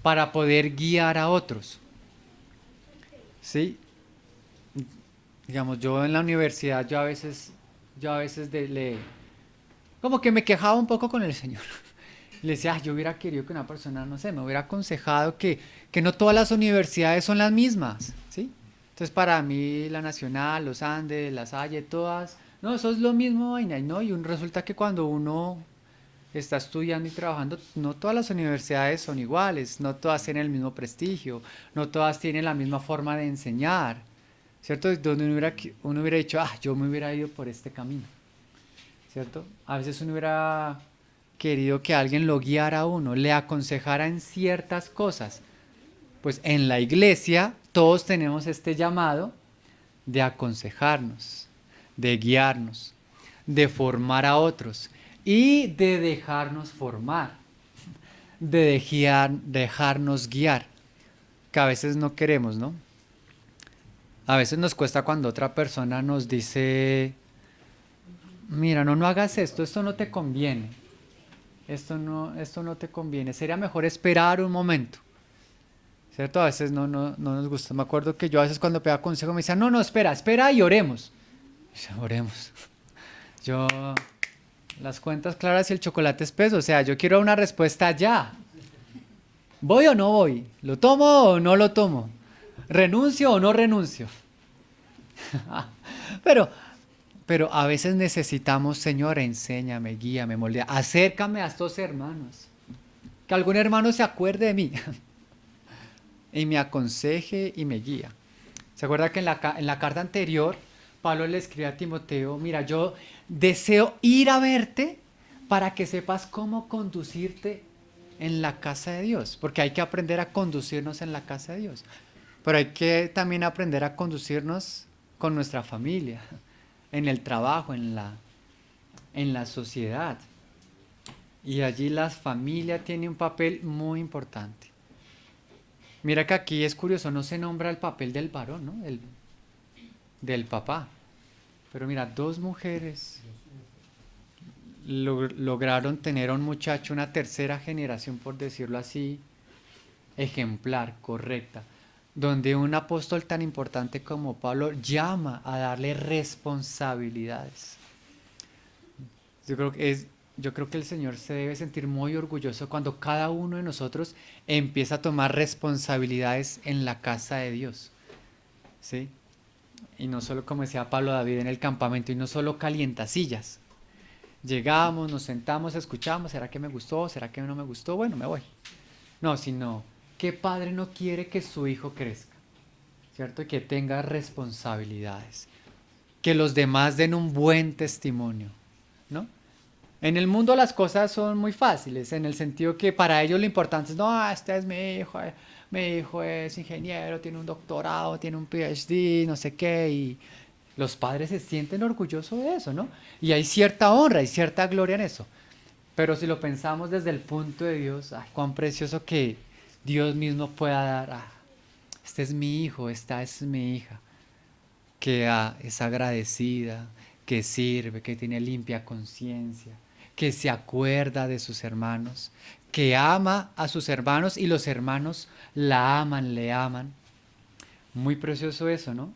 para poder guiar a otros. ¿Sí? Digamos, yo en la universidad, yo a veces como que me quejaba un poco con el Señor. Le decía, "Ay, yo hubiera querido que una persona, no sé, me hubiera aconsejado que no todas las universidades son las mismas, ¿sí? Entonces para mí la Nacional, los Andes, la Salle, todas, no, eso es lo mismo, vaina, y no, resulta que cuando uno está estudiando y trabajando, no todas las universidades son iguales, no todas tienen el mismo prestigio, no todas tienen la misma forma de enseñar, ¿cierto? Donde uno hubiera dicho, ah, yo me hubiera ido por este camino, ¿cierto? A veces uno hubiera querido que alguien lo guiara a uno, le aconsejara en ciertas cosas. Pues en la iglesia todos tenemos este llamado de aconsejarnos, de guiarnos, de formar a otros y de dejarnos formar, dejarnos guiar, que a veces no queremos, ¿no? A veces nos cuesta cuando otra persona nos dice, mira, no, no hagas esto, esto no te conviene, esto no te conviene, sería mejor esperar un momento, ¿cierto? A veces no nos gusta. Me acuerdo que yo a veces cuando pedía consejo me decían, no, no, espera, espera y oremos. Y dice, oremos. Yo, las cuentas claras y el chocolate espeso, o sea, yo quiero una respuesta ya. ¿Voy o no voy? ¿Lo tomo o no lo tomo? ¿Renuncio o no renuncio? Pero, pero a veces necesitamos, Señor, enséñame, guíame, moldea, acércame a estos hermanos. Que algún hermano se acuerde de mí y me aconseje y me guía. ¿Se acuerda que en la carta anterior Pablo le escribe a Timoteo, mira, yo deseo ir a verte para que sepas cómo conducirte en la casa de Dios? Porque hay que aprender a conducirnos en la casa de Dios. Pero hay que también aprender a conducirnos con nuestra familia, en el trabajo, en la sociedad. Y allí la familia tiene un papel muy importante. Mira que aquí es curioso, no se nombra el papel del varón, ¿no? Del papá. Pero mira, dos mujeres lograron tener a un muchacho, una tercera generación, por decirlo así, ejemplar, correcta, donde un apóstol tan importante como Pablo llama a darle responsabilidades. Yo creo que yo creo que el Señor se debe sentir muy orgulloso cuando cada uno de nosotros empieza a tomar responsabilidades en la casa de Dios, ¿sí? Y no solo, como decía Pablo David en el campamento, y no solo calientasillas. Llegamos, nos sentamos, escuchamos, ¿será que me gustó? ¿Será que no me gustó? Bueno, me voy. No, sino, ¿qué padre no quiere que su hijo crezca? ¿Cierto? Que tenga responsabilidades. Que los demás den un buen testimonio, ¿no? En el mundo las cosas son muy fáciles, en el sentido que para ellos lo importante es, no, este es mi hijo es ingeniero, tiene un doctorado, tiene un PhD, no sé qué, y los padres se sienten orgullosos de eso, ¿no? Y hay cierta honra, hay cierta gloria en eso. Pero si lo pensamos desde el punto de Dios, ay, cuán precioso que Dios mismo pueda dar, ah, este es mi hijo, esta es mi hija, que es agradecida, que sirve, que tiene limpia conciencia, que se acuerda de sus hermanos, que ama a sus hermanos y los hermanos la aman, le aman. Muy precioso eso, ¿no?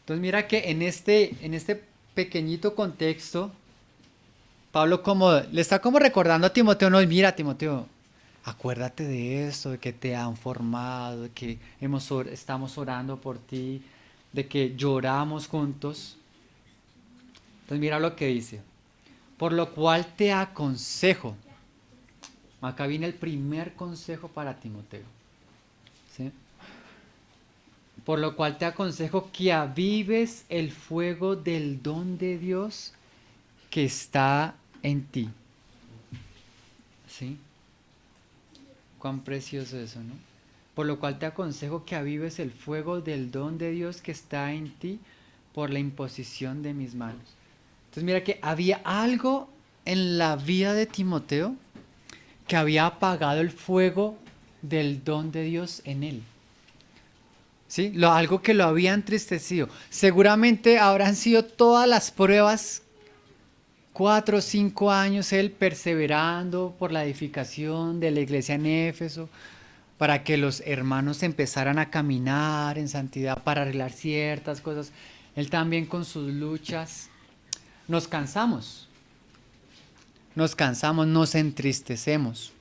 Entonces mira que en este pequeñito contexto, Pablo como le está como recordando a Timoteo, no, mira Timoteo, acuérdate de esto, de que te han formado, de que estamos orando por ti, de que lloramos juntos. Entonces mira lo que dice. Por lo cual te aconsejo. Acá viene el primer consejo para Timoteo. ¿Sí? Por lo cual te aconsejo que avives el fuego del don de Dios que está en ti. ¿Sí? Cuán precioso eso, ¿no? Por lo cual te aconsejo que avives el fuego del don de Dios que está en ti por la imposición de mis manos. Entonces mira que había algo en la vida de Timoteo que había apagado el fuego del don de Dios en él. ¿Sí? Algo que lo había entristecido. Seguramente habrán sido todas las pruebas, 4 o 5 años él perseverando por la edificación de la iglesia en Éfeso, para que los hermanos empezaran a caminar en santidad para arreglar ciertas cosas. Él también con sus luchas. Nos cansamos, nos entristecemos.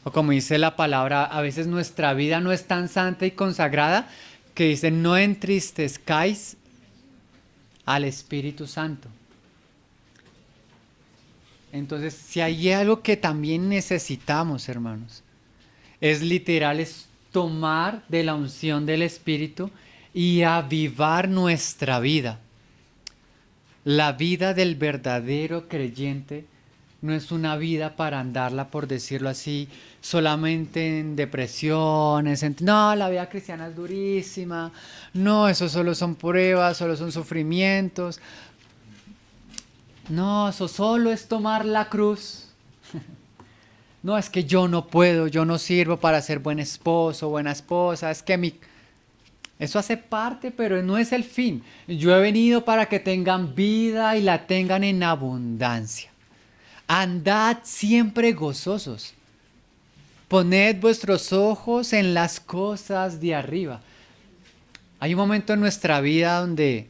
O como dice la palabra, a veces nuestra vida no es tan santa y consagrada que dice, no entristezcáis al Espíritu Santo. Entonces, si hay algo que también necesitamos, hermanos, es literal, es tomar de la unción del Espíritu y avivar nuestra vida. La vida del verdadero creyente no es una vida para andarla, por decirlo así, solamente en depresiones. No, la vida cristiana es durísima. No, eso solo son pruebas, solo son sufrimientos. No, eso solo es tomar la cruz. No, es que yo no puedo, yo no sirvo para ser buen esposo, buena esposa. Es que eso hace parte, pero no es el fin. Yo he venido para que tengan vida y la tengan en abundancia. Andad siempre gozosos. Poned vuestros ojos en las cosas de arriba. Hay un momento en nuestra vida donde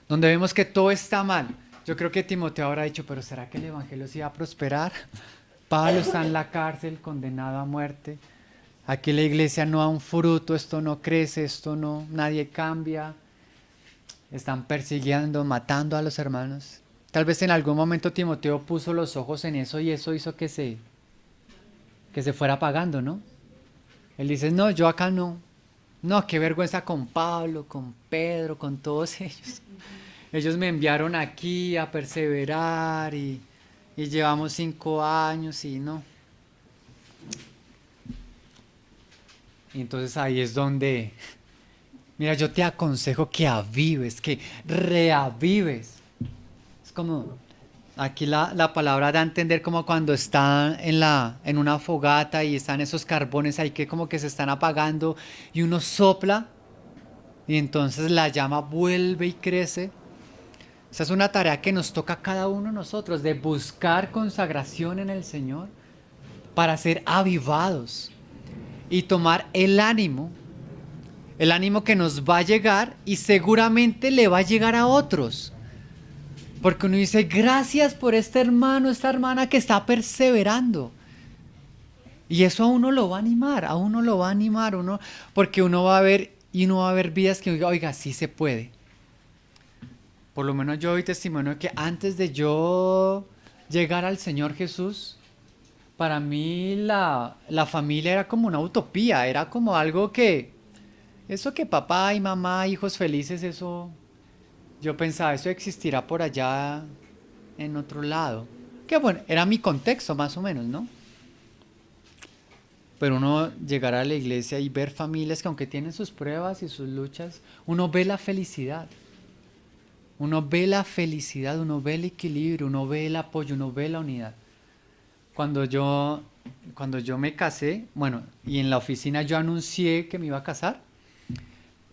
vemos que todo está mal. Yo creo que Timoteo habrá dicho, pero ¿será que el evangelio sí va a prosperar? Pablo está en la cárcel, condenado a muerte. Aquí la iglesia no da un fruto, esto no crece, esto no, nadie cambia. Están persiguiendo, matando a los hermanos. Tal vez en algún momento Timoteo puso los ojos en eso y eso hizo que se fuera apagando, ¿no? Él dice, no, yo acá no. No, qué vergüenza con Pablo, con Pedro, con todos ellos. Ellos me enviaron aquí a perseverar y llevamos 5 años y no. Y entonces ahí es donde, mira, yo te aconsejo que avives, que reavives. Es como, aquí la palabra da a entender como cuando está en una fogata y están esos carbones ahí que como que se están apagando y uno sopla y entonces la llama vuelve y crece. Esa es una tarea que nos toca a cada uno de nosotros, de buscar consagración en el Señor para ser avivados y tomar el ánimo que nos va a llegar y seguramente le va a llegar a otros. Porque uno dice, gracias por este hermano, esta hermana que está perseverando. Y eso a uno lo va a animar, porque uno va a ver vidas que diga, oiga, sí se puede. Por lo menos yo doy testimonio que antes de yo llegar al Señor Jesús, para mí la familia era como una utopía, era como algo que, eso que papá y mamá, hijos felices, eso, yo pensaba, eso existirá por allá en otro lado. Que bueno, era mi contexto más o menos, ¿no? Pero uno llegar a la iglesia y ver familias que aunque tienen sus pruebas y sus luchas, uno ve la felicidad. Uno ve la felicidad, uno ve el equilibrio, uno ve el apoyo, uno ve la unidad. Cuando yo me casé, bueno, y en la oficina yo anuncié que me iba a casar,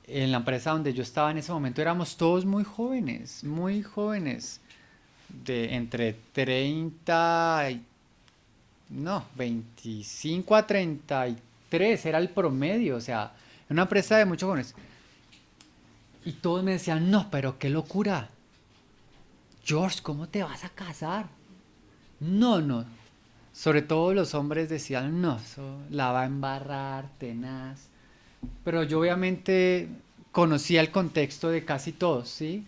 en la empresa donde yo estaba en ese momento éramos todos muy jóvenes, de entre 25 a 33 era el promedio, o sea, una empresa de muchos jóvenes. Y todos me decían, no, pero qué locura. George, ¿cómo te vas a casar? No. Sobre todo los hombres decían, no, eso la va a embarrar, tenaz. Pero yo obviamente conocía el contexto de casi todos, ¿sí?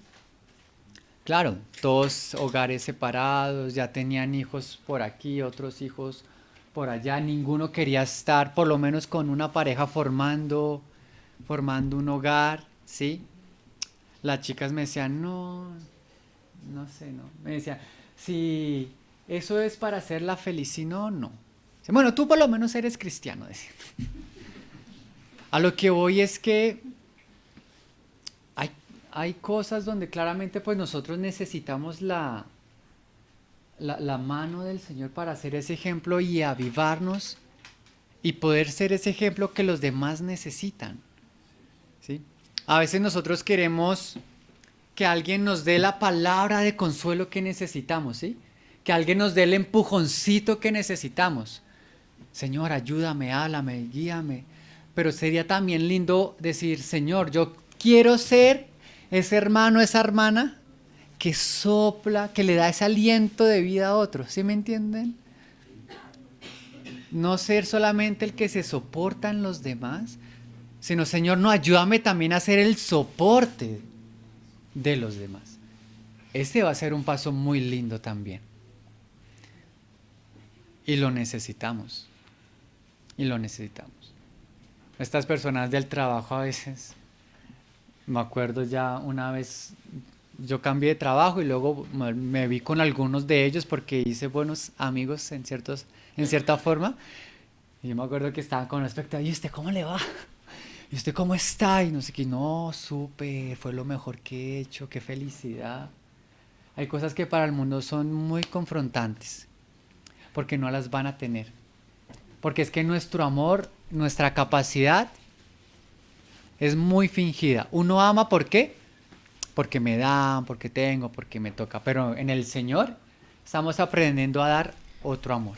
Claro, todos hogares separados, ya tenían hijos por aquí, otros hijos por allá. Ninguno quería estar por lo menos con una pareja formando un hogar, ¿sí? Las chicas me decían, no sé, no. Me decían, si eso es para hacerla feliz, si no, no. Bueno, tú por lo menos eres cristiano, decía. A lo que voy es que hay cosas donde claramente pues nosotros necesitamos la mano del Señor para hacer ese ejemplo y avivarnos y poder ser ese ejemplo que los demás necesitan, ¿sí? A veces nosotros queremos que alguien nos dé la palabra de consuelo que necesitamos, ¿sí? Que alguien nos dé el empujoncito que necesitamos. Señor, ayúdame, háblame, guíame. Pero sería también lindo decir, Señor, yo quiero ser ese hermano, esa hermana que sopla, que le da ese aliento de vida a otros. ¿Sí me entienden? No ser solamente el que se soporta en los demás, sino, Señor, no, ayúdame también a ser el soporte de los demás. Este va a ser un paso muy lindo también. Y lo necesitamos. Y lo necesitamos. Estas personas del trabajo a veces, me acuerdo ya una vez, yo cambié de trabajo y luego me vi con algunos de ellos porque hice buenos amigos en cierta forma. Y yo me acuerdo que estaban con respecto, ¿y usted cómo le va? ¿Y usted cómo está? Y no sé qué, no, súper, fue lo mejor que he hecho, qué felicidad. Hay cosas que para el mundo son muy confrontantes, porque no las van a tener. Porque es que nuestro amor, nuestra capacidad es muy fingida. Uno ama, ¿por qué? Porque me dan, porque tengo, porque me toca. Pero en el Señor estamos aprendiendo a dar otro amor.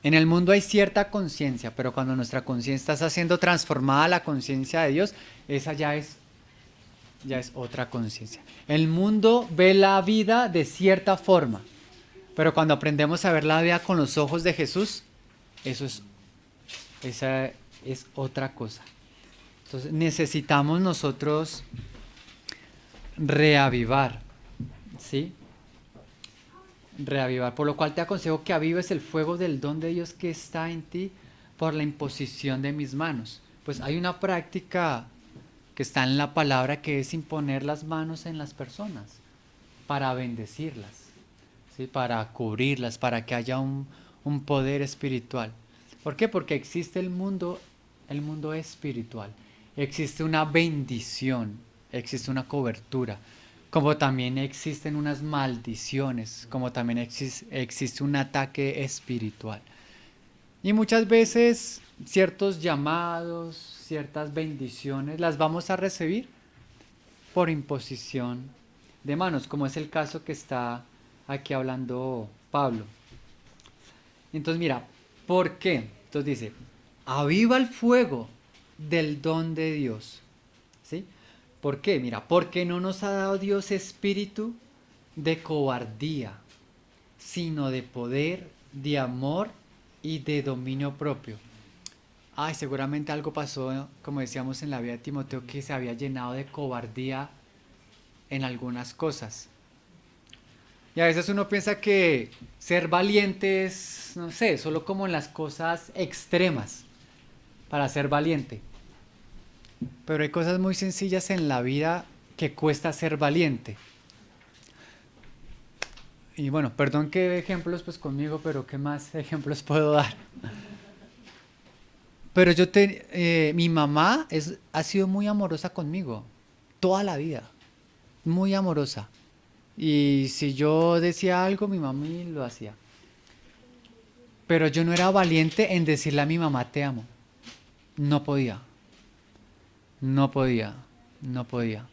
En el mundo hay cierta conciencia, pero cuando nuestra conciencia está siendo transformada a la conciencia de Dios, esa ya es otra conciencia. El mundo ve la vida de cierta forma, pero cuando aprendemos a ver la vida con los ojos de Jesús, eso es, esa es otra cosa. Entonces necesitamos nosotros reavivar, ¿sí? Reavivar, por lo cual te aconsejo que avives el fuego del don de Dios que está en ti por la imposición de mis manos. Pues hay una práctica que está en la palabra que es imponer las manos en las personas para bendecirlas, ¿sí? Para cubrirlas, para que haya un poder espiritual. ¿Por qué? Porque existe el mundo espiritual, existe una bendición, existe una cobertura, como también existen unas maldiciones, como también existe un ataque espiritual. Y muchas veces ciertos llamados, ciertas bendiciones las vamos a recibir por imposición de manos, como es el caso que está aquí hablando Pablo. Entonces mira, ¿por qué? Entonces dice, aviva el fuego del don de Dios. ¿Sí? ¿Por qué? Mira, porque no nos ha dado Dios espíritu de cobardía, sino de poder, de amor y de dominio propio. Ay, seguramente algo pasó, como decíamos en la vida de Timoteo, que se había llenado de cobardía en algunas cosas. Y a veces uno piensa que ser valiente es, no sé, solo como en las cosas extremas para ser valiente. Pero hay cosas muy sencillas en la vida que cuesta ser valiente. Y bueno, perdón que ejemplos pues conmigo, pero ¿qué más ejemplos puedo dar? Pero mi mamá ha sido muy amorosa conmigo, toda la vida, muy amorosa. Y si yo decía algo, mi mami lo hacía. Pero yo no era valiente en decirle a mi mamá te amo. No podía, no podía, no podía.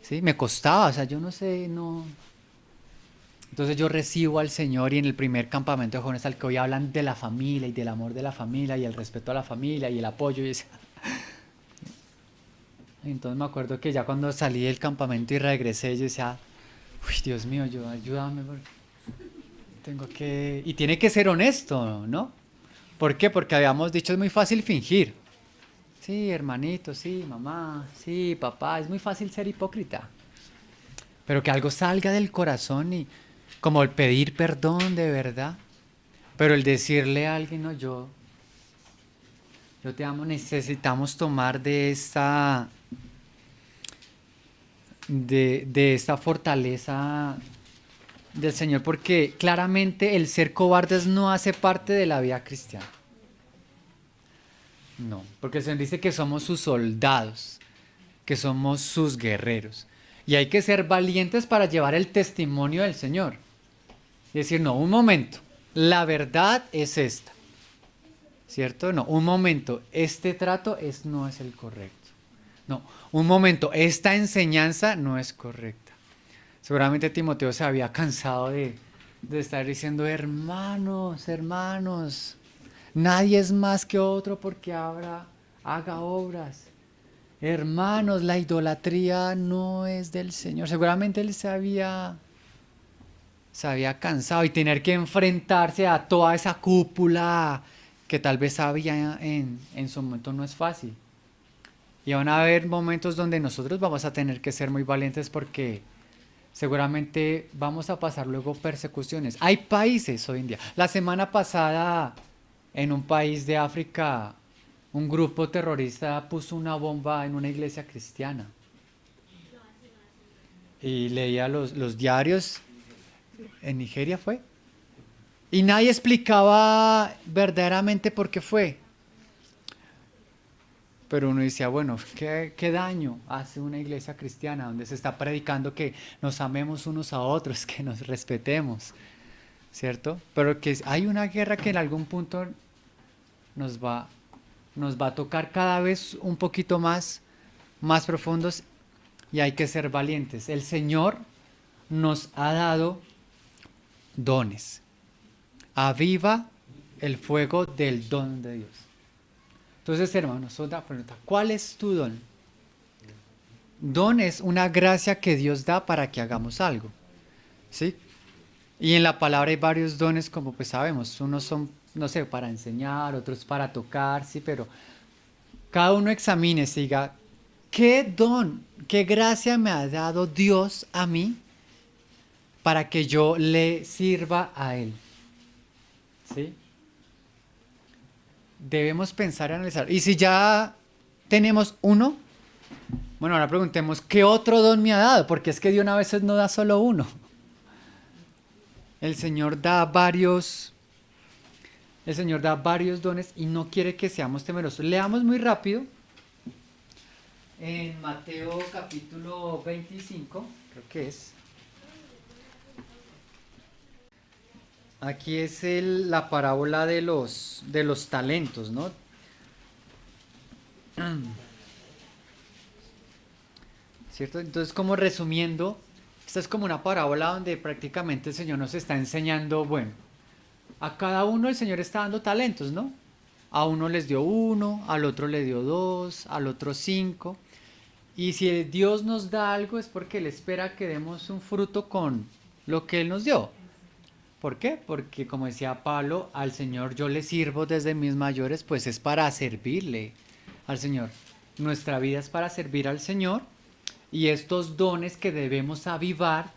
¿Sí? Me costaba, o sea, yo no sé, no. Entonces yo recibo al Señor y en el primer campamento de jóvenes al que hoy hablan de la familia y del amor de la familia y el respeto a la familia y el apoyo. Entonces me acuerdo que ya cuando salí del campamento y regresé, yo decía, uy, Dios mío, ayúdame, porque tengo que... Y tiene que ser honesto, ¿no? ¿Por qué? Porque habíamos dicho es muy fácil fingir. Sí, hermanito, sí, mamá, sí, papá, es muy fácil ser hipócrita. Pero que algo salga del corazón y como el pedir perdón de verdad. Pero el decirle a alguien, no, yo te amo, necesitamos tomar de esta fortaleza del Señor, porque claramente el ser cobardes no hace parte de la vida cristiana. No, porque el Señor dice que somos sus soldados, que somos sus guerreros. Y hay que ser valientes para llevar el testimonio del Señor. Y decir, no, un momento, la verdad es esta. ¿Cierto? No, un momento, este trato no es el correcto. No, un momento, esta enseñanza no es correcta. Seguramente Timoteo se había cansado de estar diciendo, hermanos, hermanos. Nadie es más que otro porque haga obras. Hermanos, la idolatría no es del Señor. Seguramente él se había cansado y tener que enfrentarse a toda esa cúpula que tal vez había en su momento no es fácil. Y van a haber momentos donde nosotros vamos a tener que ser muy valientes porque seguramente vamos a pasar luego persecuciones. Hay países hoy en día. La semana pasada, en un país de África, un grupo terrorista puso una bomba en una iglesia cristiana. Y leía los diarios, en Nigeria fue. Y nadie explicaba verdaderamente por qué fue. Pero uno decía, bueno, ¿qué daño hace una iglesia cristiana donde se está predicando que nos amemos unos a otros, que nos respetemos, ¿cierto? Pero que hay una guerra que en algún punto nos va, nos va a tocar cada vez un poquito más profundos y hay que ser valientes. El Señor nos ha dado dones. Aviva el fuego del don de Dios. Entonces, hermanos, otra pregunta. ¿Cuál es tu don? Don es una gracia que Dios da para que hagamos algo. ¿Sí? Y en la palabra hay varios dones, como pues sabemos. Unos son, no sé, para enseñar, otros para tocar, sí, pero cada uno examine, y diga, ¿qué don, qué gracia me ha dado Dios a mí para que yo le sirva a Él? ¿Sí? Debemos pensar y analizar. Y si ya tenemos uno, bueno, ahora preguntemos, ¿qué otro don me ha dado? Porque es que Dios a veces no da solo uno. El Señor da varios, el Señor da varios dones y no quiere que seamos temerosos. Leamos muy rápido en Mateo capítulo 25, creo que es. Aquí es la parábola de los talentos, ¿no? ¿Cierto? Entonces, como resumiendo, esta es como una parábola donde prácticamente el Señor nos está enseñando, bueno, a cada uno el Señor está dando talentos, ¿no? A uno les dio uno, al otro le dio dos, al otro cinco. Y si Dios nos da algo es porque Él espera que demos un fruto con lo que Él nos dio. ¿Por qué? Porque como decía Pablo, al Señor yo le sirvo desde mis mayores, pues es para servirle al Señor. Nuestra vida es para servir al Señor y estos dones que debemos avivar,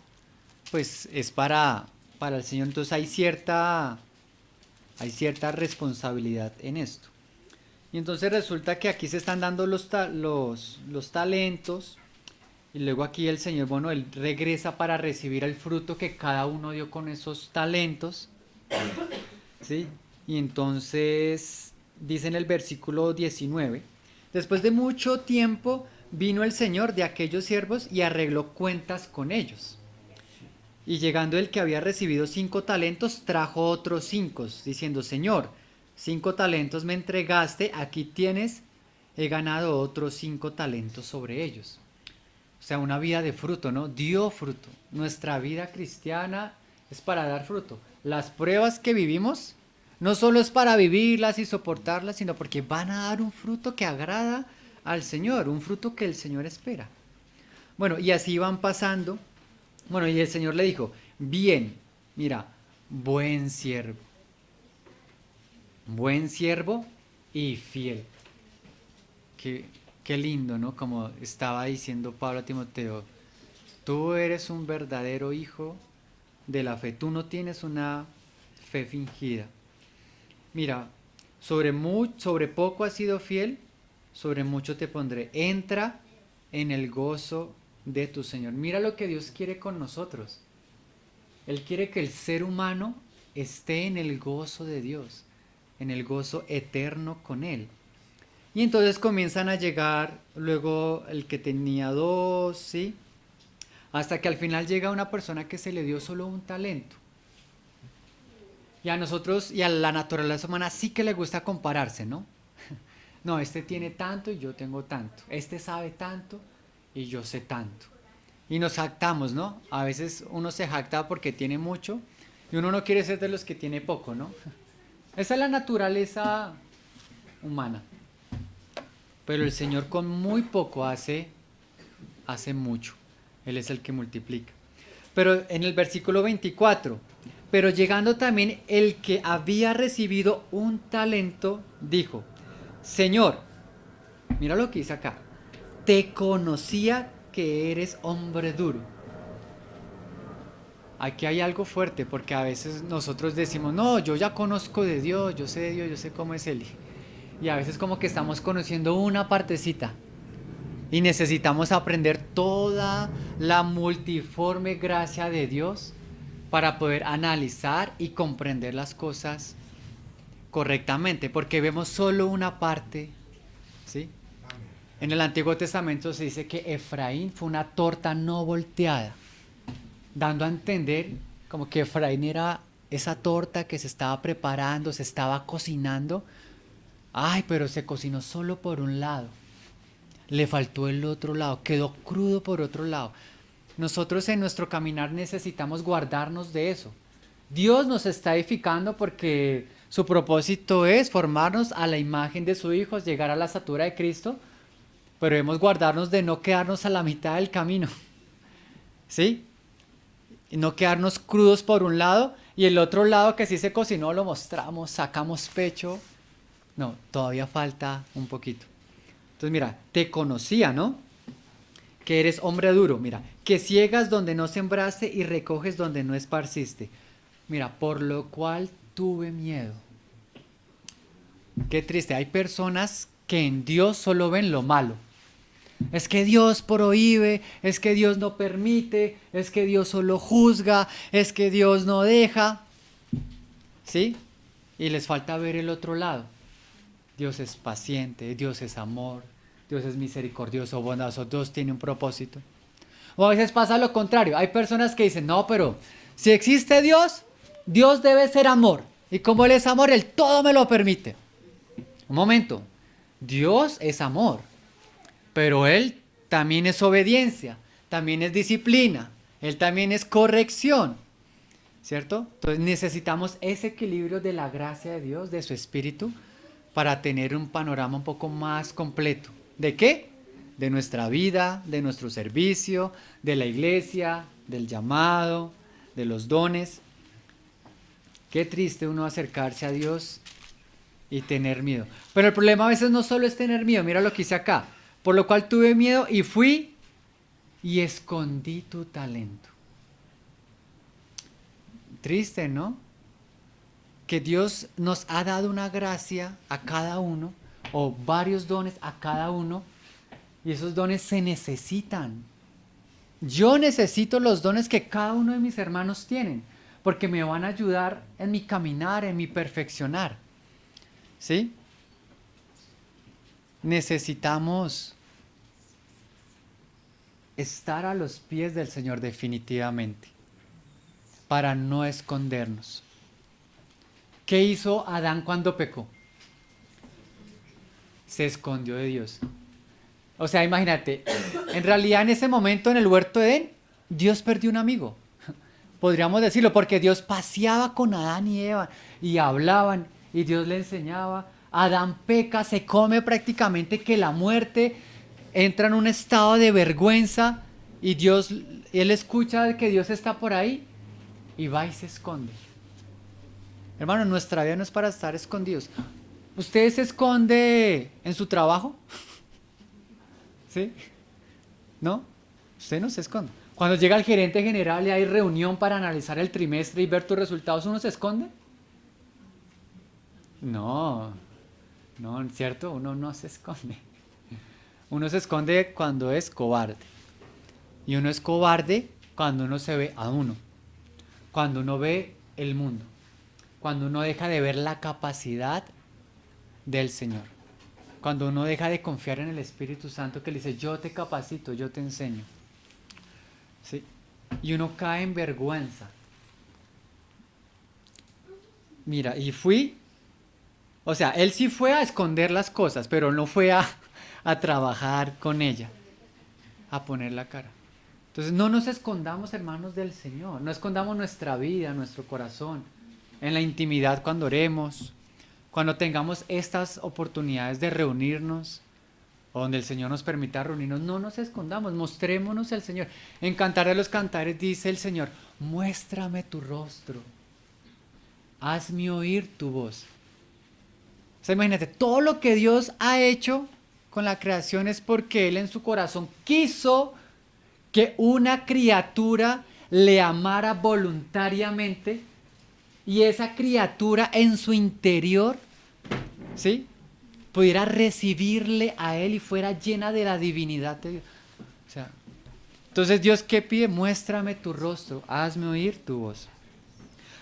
pues es para el Señor. Entonces hay cierta responsabilidad en esto. Y entonces resulta que aquí se están dando los talentos y luego aquí el Señor, bueno, Él regresa para recibir el fruto que cada uno dio con esos talentos, ¿sí? Y entonces dice en el versículo 19, después de mucho tiempo vino el Señor de aquellos siervos y arregló cuentas con ellos. Y llegando el que había recibido 5 talentos, trajo otros 5, diciendo, Señor, 5 talentos me entregaste, aquí tienes, he ganado otros 5 talentos sobre ellos. O sea, una vida de fruto, ¿no? Dio fruto. Nuestra vida cristiana es para dar fruto. Las pruebas que vivimos no solo es para vivirlas y soportarlas, sino porque van a dar un fruto que agrada al Señor, un fruto que el Señor espera. Bueno, y así van pasando. Bueno, y el Señor le dijo, bien, mira, buen siervo y fiel. Qué, qué lindo, ¿no? Como estaba diciendo Pablo a Timoteo, tú eres un verdadero hijo de la fe, tú no tienes una fe fingida. Mira, sobre poco has sido fiel, sobre mucho te pondré. Entra en el gozo de tu Señor. Mira lo que Dios quiere con nosotros. Él quiere que el ser humano esté en el gozo de Dios, en el gozo eterno con Él. Y entonces comienzan a llegar luego el que tenía dos, ¿sí? Hasta que al final llega una persona que se le dio solo un talento. Y a nosotros y a la naturaleza humana sí que le gusta compararse, ¿no? No, este tiene tanto y yo tengo tanto. Este sabe tanto y yo sé tanto. Y nos jactamos, ¿no? A veces uno se jacta porque tiene mucho y uno no quiere ser de los que tiene poco, ¿no? Esa es la naturaleza humana. Pero el Señor con muy poco hace mucho. Él es el que multiplica. Pero en el versículo 24, pero llegando también el que había recibido un talento, dijo, Señor, mira lo que dice acá, te conocía que eres hombre duro. Aquí hay algo fuerte porque a veces nosotros decimos, no, yo ya conozco de Dios, yo sé de Dios, yo sé cómo es Él. Y a veces como que estamos conociendo una partecita y necesitamos aprender toda la multiforme gracia de Dios para poder analizar y comprender las cosas correctamente, porque vemos solo una parte, ¿sí? En el Antiguo Testamento se dice que Efraín fue una torta no volteada, dando a entender como que Efraín era esa torta que se estaba preparando, se estaba cocinando. Ay, pero se cocinó solo por un lado. Le faltó el otro lado, quedó crudo por otro lado. Nosotros en nuestro caminar necesitamos guardarnos de eso. Dios nos está edificando porque su propósito es formarnos a la imagen de su Hijo, llegar a la estatura de Cristo, pero debemos guardarnos de no quedarnos a la mitad del camino, ¿sí? Y no quedarnos crudos por un lado y el otro lado que sí se cocinó lo mostramos, sacamos pecho. No, todavía falta un poquito. Entonces mira, te conocía, ¿no? Que eres hombre duro, mira, que ciegas donde no sembraste y recoges donde no esparciste. Mira, por lo cual tuve miedo. Qué triste, hay personas que en Dios solo ven lo malo. Es que Dios prohíbe, es que Dios no permite, es que Dios solo juzga, es que Dios no deja. ¿Sí? Y les falta ver el otro lado. Dios es paciente, Dios es amor, Dios es misericordioso, bondadoso, Dios tiene un propósito. O a veces pasa lo contrario, hay personas que dicen, no, pero si existe Dios, Dios debe ser amor. Y como Él es amor, Él todo me lo permite. Un momento, Dios es amor, pero Él también es obediencia, también es disciplina, Él también es corrección, ¿cierto? Entonces necesitamos ese equilibrio de la gracia de Dios, de su Espíritu, para tener un panorama un poco más completo. ¿De qué? De nuestra vida, de nuestro servicio, de la iglesia, del llamado, de los dones. Qué triste uno acercarse a Dios y tener miedo. Pero el problema a veces no solo es tener miedo, mira lo que hice acá. Por lo cual tuve miedo y fui y escondí tu talento. Triste, ¿no? Que Dios nos ha dado una gracia a cada uno, o varios dones a cada uno, y esos dones se necesitan. Yo necesito los dones que cada uno de mis hermanos tienen, porque me van a ayudar en mi caminar, en mi perfeccionar. ¿Sí? Necesitamos estar a los pies del Señor definitivamente, para no escondernos. ¿Qué hizo Adán cuando pecó? Se escondió de Dios. O sea, imagínate, en realidad en ese momento en el huerto de Edén, Dios perdió un amigo. Podríamos decirlo, porque Dios paseaba con Adán y Eva y hablaban y Dios le enseñaba. Adán peca, se come prácticamente que la muerte, entra en un estado de vergüenza y Dios, él escucha que Dios está por ahí y va y se esconde. Hermano, nuestra vida no es para estar escondidos. ¿Usted se esconde en su trabajo? ¿Sí? ¿No? Usted no se esconde. Cuando llega el gerente general y hay reunión para analizar el trimestre y ver tus resultados, ¿uno se esconde? No, no, ¿cierto? Uno no se esconde. Uno se esconde cuando es cobarde. Y uno es cobarde cuando uno se ve a uno. Cuando uno ve el mundo. Cuando uno deja de ver la capacidad del Señor. Cuando uno deja de confiar en el Espíritu Santo que le dice, yo te capacito, yo te enseño. ¿Sí? Y uno cae en vergüenza. Mira, y fui, o sea, él sí fue a esconder las cosas, pero no fue a trabajar con ella, a poner la cara. Entonces no nos escondamos, hermanos, del Señor, no escondamos nuestra vida, nuestro corazón, en la intimidad cuando oremos, cuando tengamos estas oportunidades de reunirnos, o donde el Señor nos permita reunirnos, no nos escondamos, mostrémonos al Señor. En Cantar de los Cantares dice el Señor, muéstrame tu rostro, hazme oír tu voz. O sea, imagínate, todo lo que Dios ha hecho con la creación es porque Él en su corazón quiso que una criatura le amara voluntariamente y esa criatura en su interior, ¿sí?, pudiera recibirle a Él y fuera llena de la divinidad de Dios. O sea, entonces Dios, ¿qué pide? Muéstrame tu rostro, hazme oír tu voz.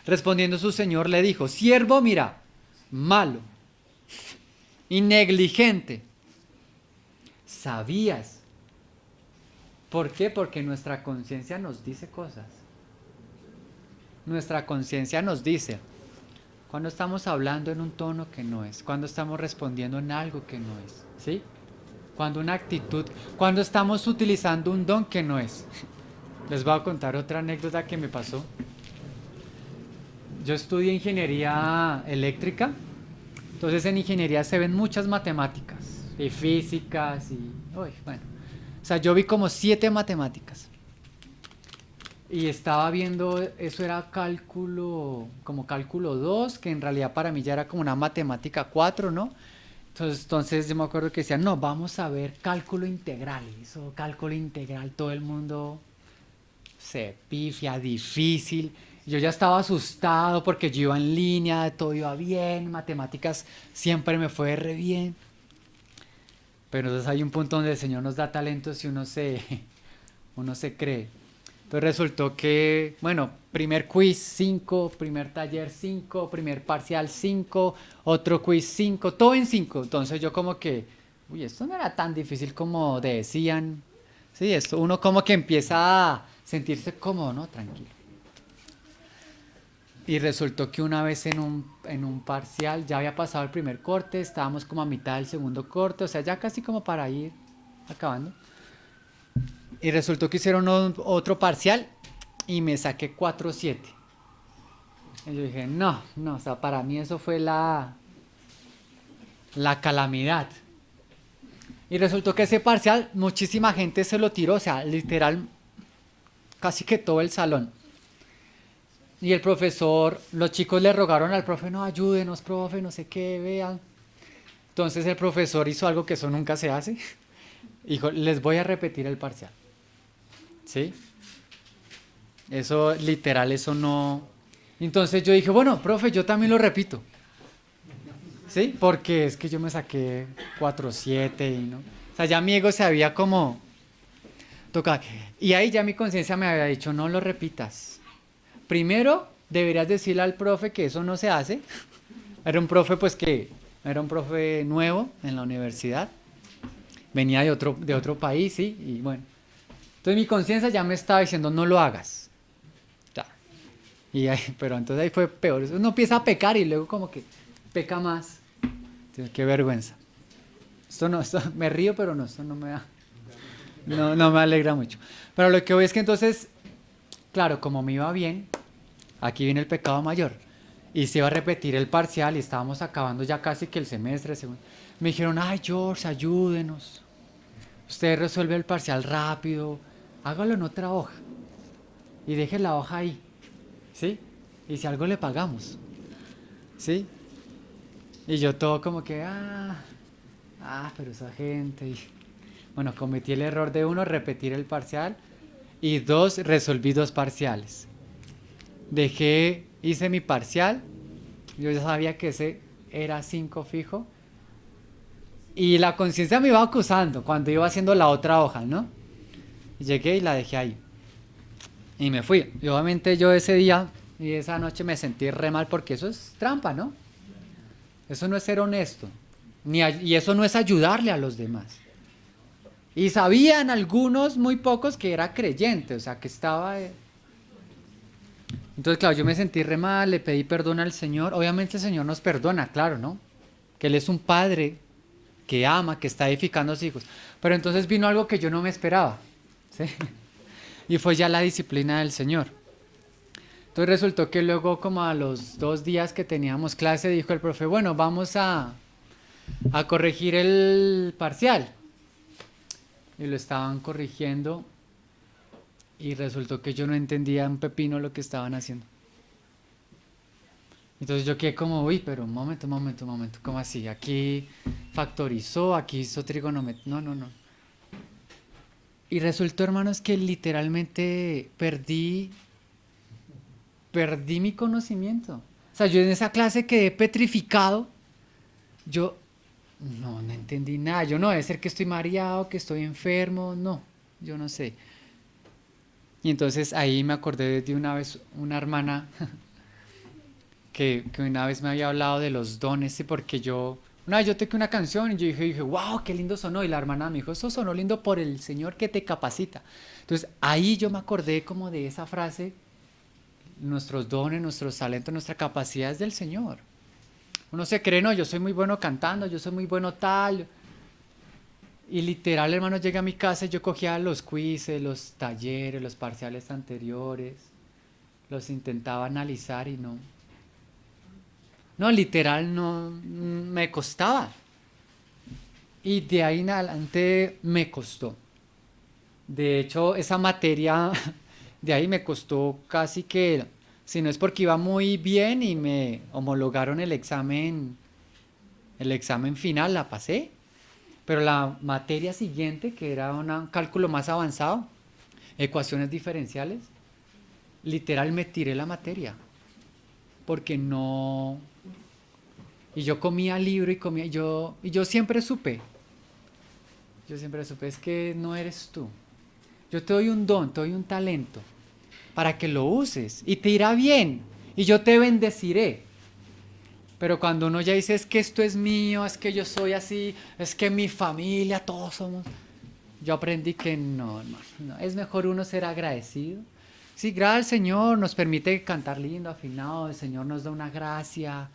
Respondiendo su Señor le dijo, siervo, mira, malo y negligente, sabías. ¿Por qué? Porque nuestra conciencia nos dice cosas. Nuestra conciencia nos dice cuando estamos hablando en un tono que no es, cuando estamos respondiendo en algo que no es, ¿sí? Cuando una actitud, cuando estamos utilizando un don que no es. Les voy a contar otra anécdota que me pasó. Yo estudié ingeniería eléctrica, entonces en ingeniería se ven muchas matemáticas y físicas y, uy, bueno, o sea, yo vi como 7 matemáticas. Y estaba viendo, eso era cálculo, como cálculo 2, que en realidad para mí ya era como una matemática 4, ¿no? Entonces yo me acuerdo que decían, no, vamos a ver cálculo integral. Y eso, cálculo integral, todo el mundo se pifia, difícil. Yo ya estaba asustado porque yo iba en línea, todo iba bien, matemáticas siempre me fue re bien. Pero entonces hay un punto donde el Señor nos da talentos y uno se cree. Entonces resultó que, bueno, primer quiz 5, primer taller 5, primer parcial 5, otro quiz 5, todo en 5. Entonces yo como que, uy, esto no era tan difícil como decían. Sí, esto uno como que empieza a sentirse cómodo, ¿no? Tranquilo. Y resultó que una vez en un parcial, ya había pasado el primer corte, estábamos como a mitad del segundo corte, o sea, ya casi como para ir acabando. Y resultó que hicieron otro parcial y me saqué 4.7. Y yo dije, no, o sea, para mí eso fue la calamidad. Y resultó que ese parcial muchísima gente se lo tiró, o sea, literal, casi que todo el salón. Y el profesor, los chicos le rogaron al profe, no, ayúdenos, profe, no sé qué, vean. Entonces el profesor hizo algo que eso nunca se hace. Dijo, les voy a repetir el parcial. ¿Sí? Eso, literal, eso no... Entonces yo dije, bueno, profe, yo también lo repito. ¿Sí? Porque es que yo me saqué 4.7 y no... O sea, ya mi ego se había como tocado. Y ahí ya mi conciencia me había dicho, no lo repitas. Primero, deberías decirle al profe que eso no se hace. Era un profe, pues que... Era un profe nuevo en la universidad. Venía de otro país, ¿sí? Y bueno... Entonces mi conciencia ya me estaba diciendo, no lo hagas. Ya. Pero entonces ahí fue peor. Uno empieza a pecar y luego como que peca más. Entonces, qué vergüenza. Esto me río, pero no, esto no me da, no me alegra mucho. Pero lo que voy es que entonces, claro, como me iba bien, aquí viene el pecado mayor. Y se iba a repetir el parcial y estábamos acabando ya casi que el semestre. Me dijeron, ay, George, ayúdenos. Usted resuelve el parcial rápido, hágalo en otra hoja y deje la hoja ahí, ¿sí? Y si algo le pagamos, ¿sí? Y yo todo como que, pero esa gente. Y, bueno, cometí el error de 1, repetir el parcial, y 2, resolví 2 parciales. Hice mi parcial, yo ya sabía que ese era 5 fijo. Y la conciencia me iba acusando cuando iba haciendo la otra hoja, ¿no? Y llegué y la dejé ahí. Y me fui. Y obviamente yo ese día y esa noche me sentí re mal porque eso es trampa, ¿no? Eso no es ser honesto. Y eso no es ayudarle a los demás. Y sabían algunos, muy pocos, que era creyente, o sea, que estaba... Entonces, claro, yo me sentí re mal, le pedí perdón al Señor. Obviamente el Señor nos perdona, claro, ¿no? Que Él es un padre que ama, que está edificando a sus hijos. Pero entonces vino algo que yo no me esperaba, ¿sí? Y fue ya la disciplina del Señor. Entonces resultó que luego como a los 2 días que teníamos clase dijo el profe, bueno, vamos a corregir el parcial. Y lo estaban corrigiendo y resultó que yo no entendía un pepino lo que estaban haciendo. Entonces yo quedé como, uy, pero un momento, un momento, un momento, ¿cómo así? Aquí factorizó, aquí hizo trigonometría, no, no, no. Y resultó, hermanos, que literalmente perdí mi conocimiento. O sea, yo en esa clase quedé petrificado. Yo no entendí nada. Yo no, debe ser que estoy mareado, que estoy enfermo, no, yo no sé. Y entonces ahí me acordé de una vez una hermana que una vez me había hablado de los dones, ¿sí? Porque una vez yo toqué una canción y yo dije, wow, qué lindo sonó. Y la hermana me dijo, eso sonó lindo por el Señor que te capacita. Entonces ahí yo me acordé como de esa frase, nuestros dones, nuestros talentos, nuestra capacidad es del Señor. Uno se cree, no, yo soy muy bueno cantando, yo soy muy bueno tal. Y literal, hermano, llegué a mi casa y yo cogía los quizzes, los talleres, los parciales anteriores, los intentaba analizar y no. No, literal, no, me costaba. Y de ahí en adelante me costó. De hecho, esa materia de ahí me costó casi que, si no es porque iba muy bien y me homologaron el examen final, la pasé. Pero la materia siguiente, que era un cálculo más avanzado, ecuaciones diferenciales, literal me tiré la materia. Porque no. Y yo comía libro y comía. Y yo siempre supe. Yo siempre supe, es que no eres tú. Yo te doy un don, te doy un talento para que lo uses y te irá bien y yo te bendeciré. Pero cuando uno ya dice es que esto es mío, es que yo soy así, es que mi familia, todos somos. Yo aprendí que no, hermano, no. Es mejor uno ser agradecido. Sí, gracias al Señor, nos permite cantar lindo, afinado, el Señor nos da una gracia.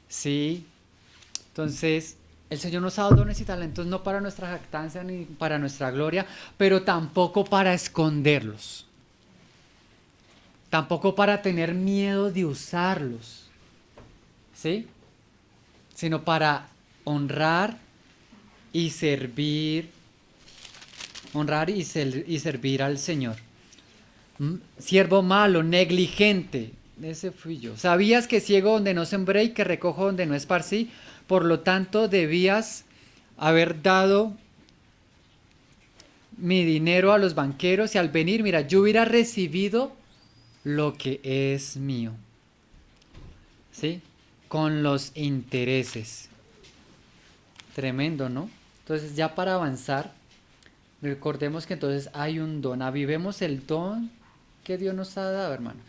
Sí, entonces, el Señor nos ha dado dones y talentos no para nuestra jactancia ni para nuestra gloria, pero tampoco para esconderlos. Tampoco para tener miedo de usarlos. ¿Sí? Sino para honrar y servir, y servir al Señor. Siervo malo, negligente. Ese fui yo. Sabías que ciego donde no sembré y que recojo donde no esparcí. Por lo tanto, debías haber dado mi dinero a los banqueros y al venir, mira, yo hubiera recibido lo que es mío. ¿Sí? Con los intereses. Tremendo, ¿no? Entonces, ya para avanzar, recordemos que entonces hay un don. Avivemos el don que Dios nos ha dado, hermano.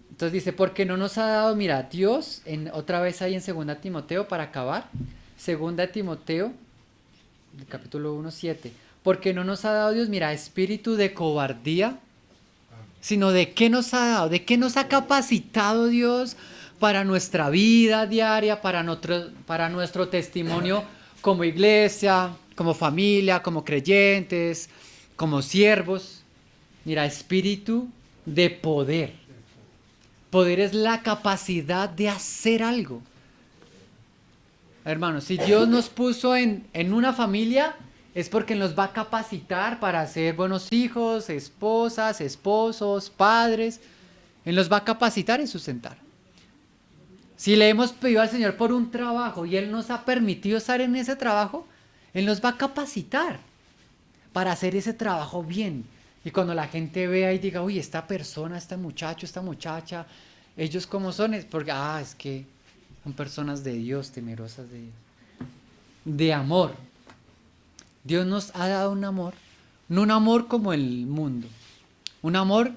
Entonces dice, porque no nos ha dado, mira, Dios, otra vez ahí en 2 Timoteo, para acabar, 2 Timoteo, el capítulo 1:7, porque no nos ha dado Dios, mira, espíritu de cobardía, sino de qué nos ha dado, de qué nos ha capacitado Dios para nuestra vida diaria, para nuestro testimonio como iglesia, como familia, como creyentes, como siervos. Mira, espíritu de poder. Poder es la capacidad de hacer algo. Hermanos, si Dios nos puso en una familia, es porque nos va a capacitar para ser buenos hijos, esposas, esposos, padres. Él nos va a capacitar y sustentar. Si le hemos pedido al Señor por un trabajo y Él nos ha permitido estar en ese trabajo, Él nos va a capacitar para hacer ese trabajo bien. Y cuando la gente vea y diga, uy, esta persona, este muchacho, esta muchacha, ellos como son, es porque, es que son personas de Dios, temerosas de Dios. De amor. Dios nos ha dado un amor, no un amor como el mundo. Un amor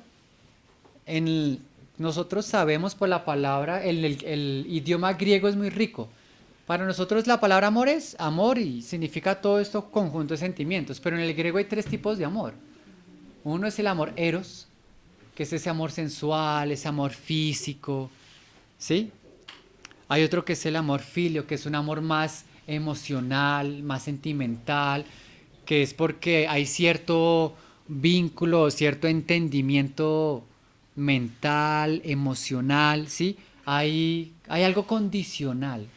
nosotros sabemos por la palabra, el idioma griego es muy rico. Para nosotros la palabra amor es amor y significa todo esto conjunto de sentimientos, pero en el griego hay 3 tipos de amor. Uno es el amor eros, que es ese amor sensual, ese amor físico, ¿sí? Hay otro que es el amor filio, que es un amor más emocional, más sentimental, que es porque hay cierto vínculo, cierto entendimiento mental, emocional, ¿sí? Hay algo condicional.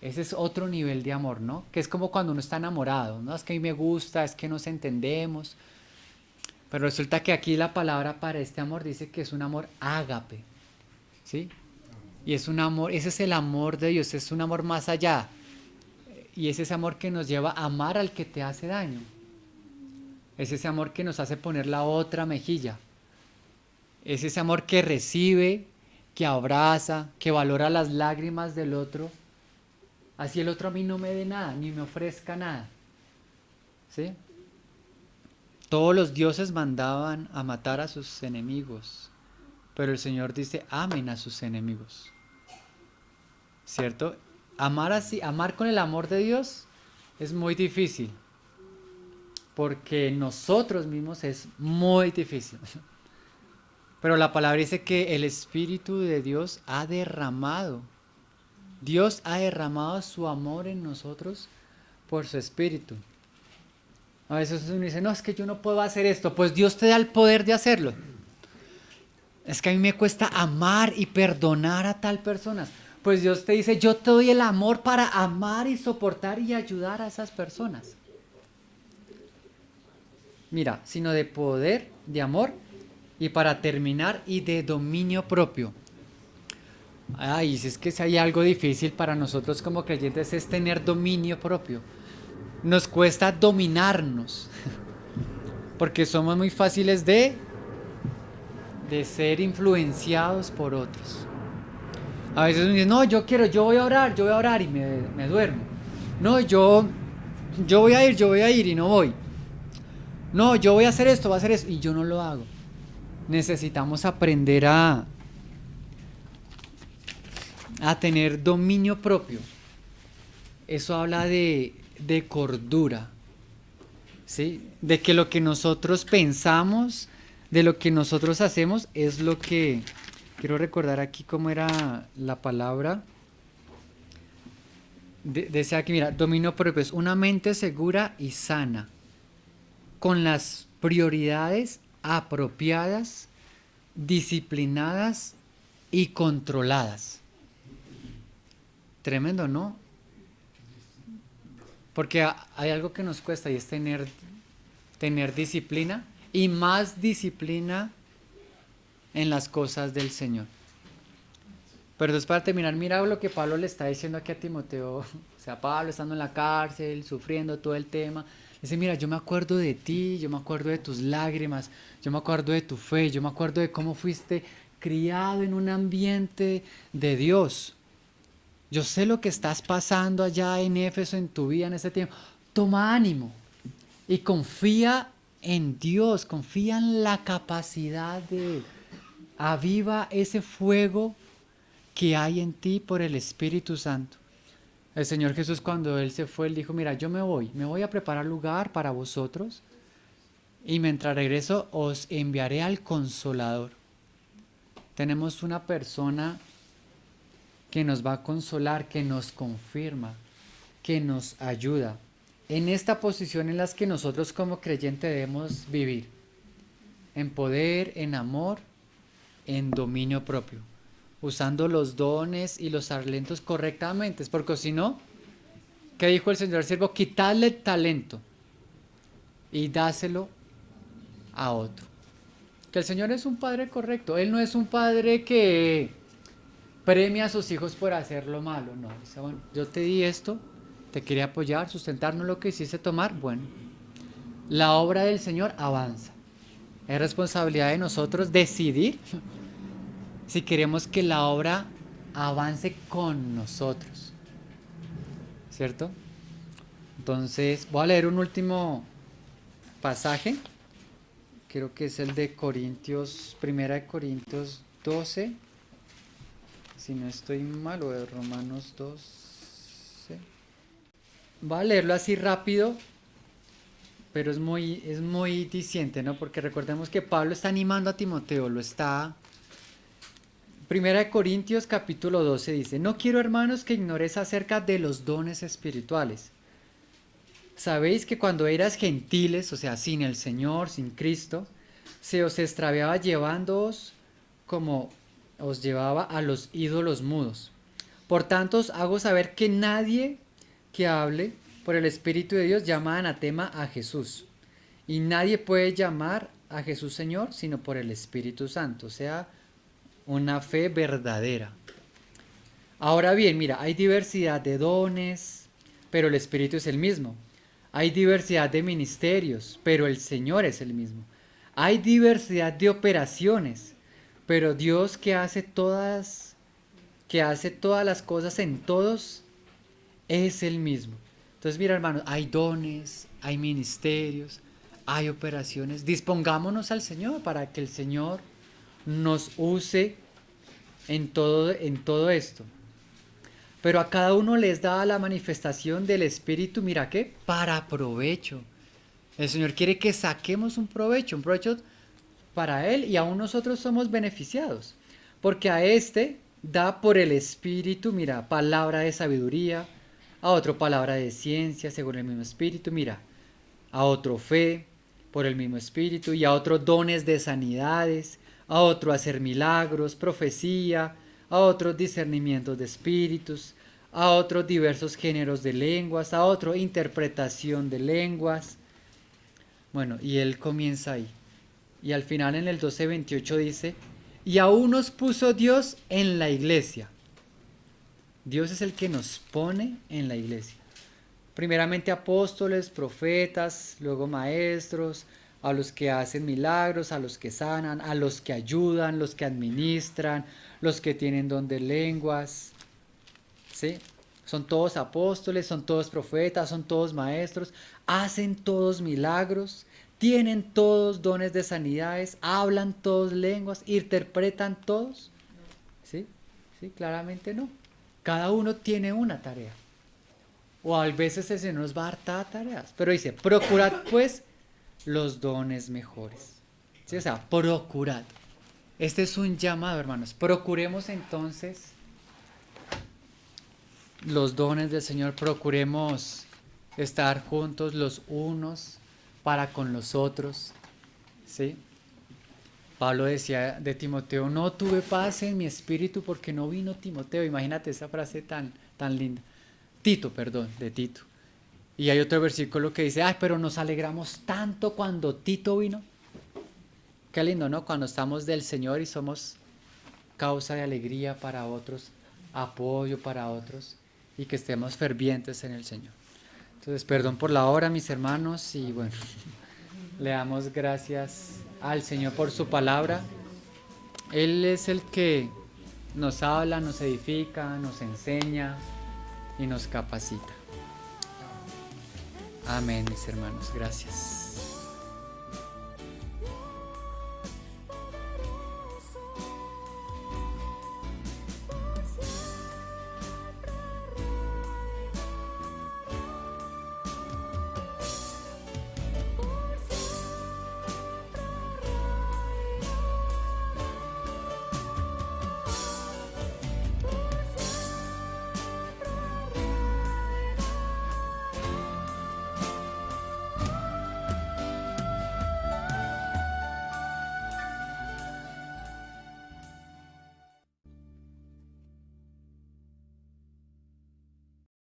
Ese es otro nivel de amor, ¿no? Que es como cuando uno está enamorado, ¿no? Es que a mí me gusta, es que nos entendemos. Pero resulta que aquí la palabra para este amor dice que es un amor ágape, ¿sí? Y es un amor, ese es el amor de Dios, es un amor más allá. Y es ese amor que nos lleva a amar al que te hace daño. Es ese amor que nos hace poner la otra mejilla. Es ese amor que recibe, que abraza, que valora las lágrimas del otro. Así el otro a mí no me dé nada, ni me ofrezca nada. ¿Sí? Todos los dioses mandaban a matar a sus enemigos, pero el Señor dice, amen a sus enemigos. ¿Cierto? Amar así, amar con el amor de Dios es muy difícil, porque nosotros mismos es muy difícil. Pero la palabra dice que el Espíritu de Dios ha derramado. Dios ha derramado su amor en nosotros por su Espíritu. A veces uno dice, no, es que yo no puedo hacer esto. Pues Dios te da el poder de hacerlo. Es que a mí me cuesta amar y perdonar a tal persona. Pues Dios te dice, yo te doy el amor para amar y soportar y ayudar a esas personas. Mira, sino de poder, de amor y para terminar y de dominio propio. Ay, si es que si hay algo difícil para nosotros como creyentes es tener dominio propio. Nos cuesta dominarnos porque somos muy fáciles de ser influenciados por otros. A veces uno dice, no, yo voy a orar y me duermo. No, yo voy a ir y no voy. No, yo voy a hacer esto, voy a hacer eso y yo no lo hago. Necesitamos aprender a tener dominio propio. Eso habla de cordura, ¿sí? De que lo que nosotros pensamos, de lo que nosotros hacemos, es lo que... Quiero recordar aquí cómo era la palabra. Decía aquí, mira, dominio propio es una mente segura y sana, con las prioridades apropiadas, disciplinadas y controladas. Tremendo, ¿no? Porque hay algo que nos cuesta y es tener disciplina y más disciplina en las cosas del Señor. Pero entonces para terminar, mira lo que Pablo le está diciendo aquí a Timoteo. O sea, Pablo estando en la cárcel, sufriendo todo el tema. Dice, mira, yo me acuerdo de ti, yo me acuerdo de tus lágrimas, yo me acuerdo de tu fe, yo me acuerdo de cómo fuiste criado en un ambiente de Dios. Yo sé lo que estás pasando allá en Éfeso en tu vida en ese tiempo. Toma ánimo y confía en Dios, confía en la capacidad de Él. Aviva ese fuego que hay en ti por el Espíritu Santo. El Señor Jesús cuando Él se fue, Él dijo, mira, yo me voy a preparar lugar para vosotros y mientras regreso os enviaré al Consolador. Tenemos una persona que nos va a consolar, que nos confirma, que nos ayuda en esta posición en la que nosotros como creyentes debemos vivir, en poder, en amor, en dominio propio, usando los dones y los talentos correctamente, porque si no, ¿qué dijo el Señor al siervo? Quitadle el talento y dáselo a otro. Que el Señor es un Padre correcto, Él no es un Padre que premia a sus hijos por hacer lo malo, no, dice, bueno, yo te di esto, te quería apoyar, sustentarnos lo que hiciste tomar, bueno, la obra del Señor avanza. Es responsabilidad de nosotros decidir si queremos que la obra avance con nosotros, ¿cierto? Entonces, voy a leer un último pasaje, creo que es el de Corintios, primera de Corintios 12, si no estoy mal, o de Romanos 12. Voy a leerlo así rápido, pero es muy diciente, ¿no? Porque recordemos que Pablo está animando a Timoteo, lo está... Primera de Corintios capítulo 12 dice, no quiero hermanos que ignores acerca de los dones espirituales. Sabéis que cuando eras gentiles, o sea, sin el Señor, sin Cristo, se os extraviaba llevándoos como os llevaba a los ídolos mudos. Por tanto, os hago saber que nadie que hable por el Espíritu de Dios llama anatema a Jesús. Y nadie puede llamar a Jesús Señor sino por el Espíritu Santo, o sea, una fe verdadera. Ahora bien, mira, hay diversidad de dones, pero el Espíritu es el mismo. Hay diversidad de ministerios, pero el Señor es el mismo. Hay diversidad de operaciones, pero Dios que hace todas las cosas en todos, es el mismo. Entonces, mira, hermanos, hay dones, hay ministerios, hay operaciones. Dispongámonos al Señor para que el Señor nos use en todo esto. Pero a cada uno les da la manifestación del Espíritu, mira qué, para provecho. El Señor quiere que saquemos un provecho para Él, y aún nosotros somos beneficiados. Porque a este da por el Espíritu, mira, palabra de sabiduría, a otro palabra de ciencia según el mismo Espíritu, mira, a otro fe por el mismo Espíritu, y a otro dones de sanidades, a otro hacer milagros, profecía, a otros discernimientos de espíritus, a otros diversos géneros de lenguas, a otro interpretación de lenguas. Bueno, y él comienza ahí. Y al final en el 12:28 dice, y aún nos puso Dios en la iglesia. Dios es el que nos pone en la iglesia. Primeramente apóstoles, profetas, luego maestros, a los que hacen milagros, a los que sanan, a los que ayudan, los que administran, los que tienen don de lenguas. ¿Sí? Son todos apóstoles, son todos profetas, son todos maestros, hacen todos milagros, tienen todos dones de sanidades, hablan todos lenguas, interpretan todos. ¿Sí? ¿Sí? Claramente no. Cada uno tiene una tarea. O a veces el Señor nos va a dar tareas. Pero dice, procurad pues los dones mejores. ¿Sí? O sea, procurad. Este es un llamado, hermanos. Procuremos entonces los dones del Señor. Procuremos estar juntos los unos para con los otros. ¿Sí? Pablo decía de Timoteo, no tuve paz en mi espíritu porque no vino Timoteo. Imagínate esa frase tan linda. Tito, perdón, de Tito. Y hay otro versículo que dice, ay, pero nos alegramos tanto cuando Tito vino. Qué lindo, ¿no? Cuando estamos del Señor y somos causa de alegría para otros, apoyo para otros, y que estemos fervientes en el Señor. Entonces, perdón por la hora, mis hermanos, y bueno, le damos gracias al Señor por su palabra. Él es el que nos habla, nos edifica, nos enseña y nos capacita. Amén, mis hermanos, gracias.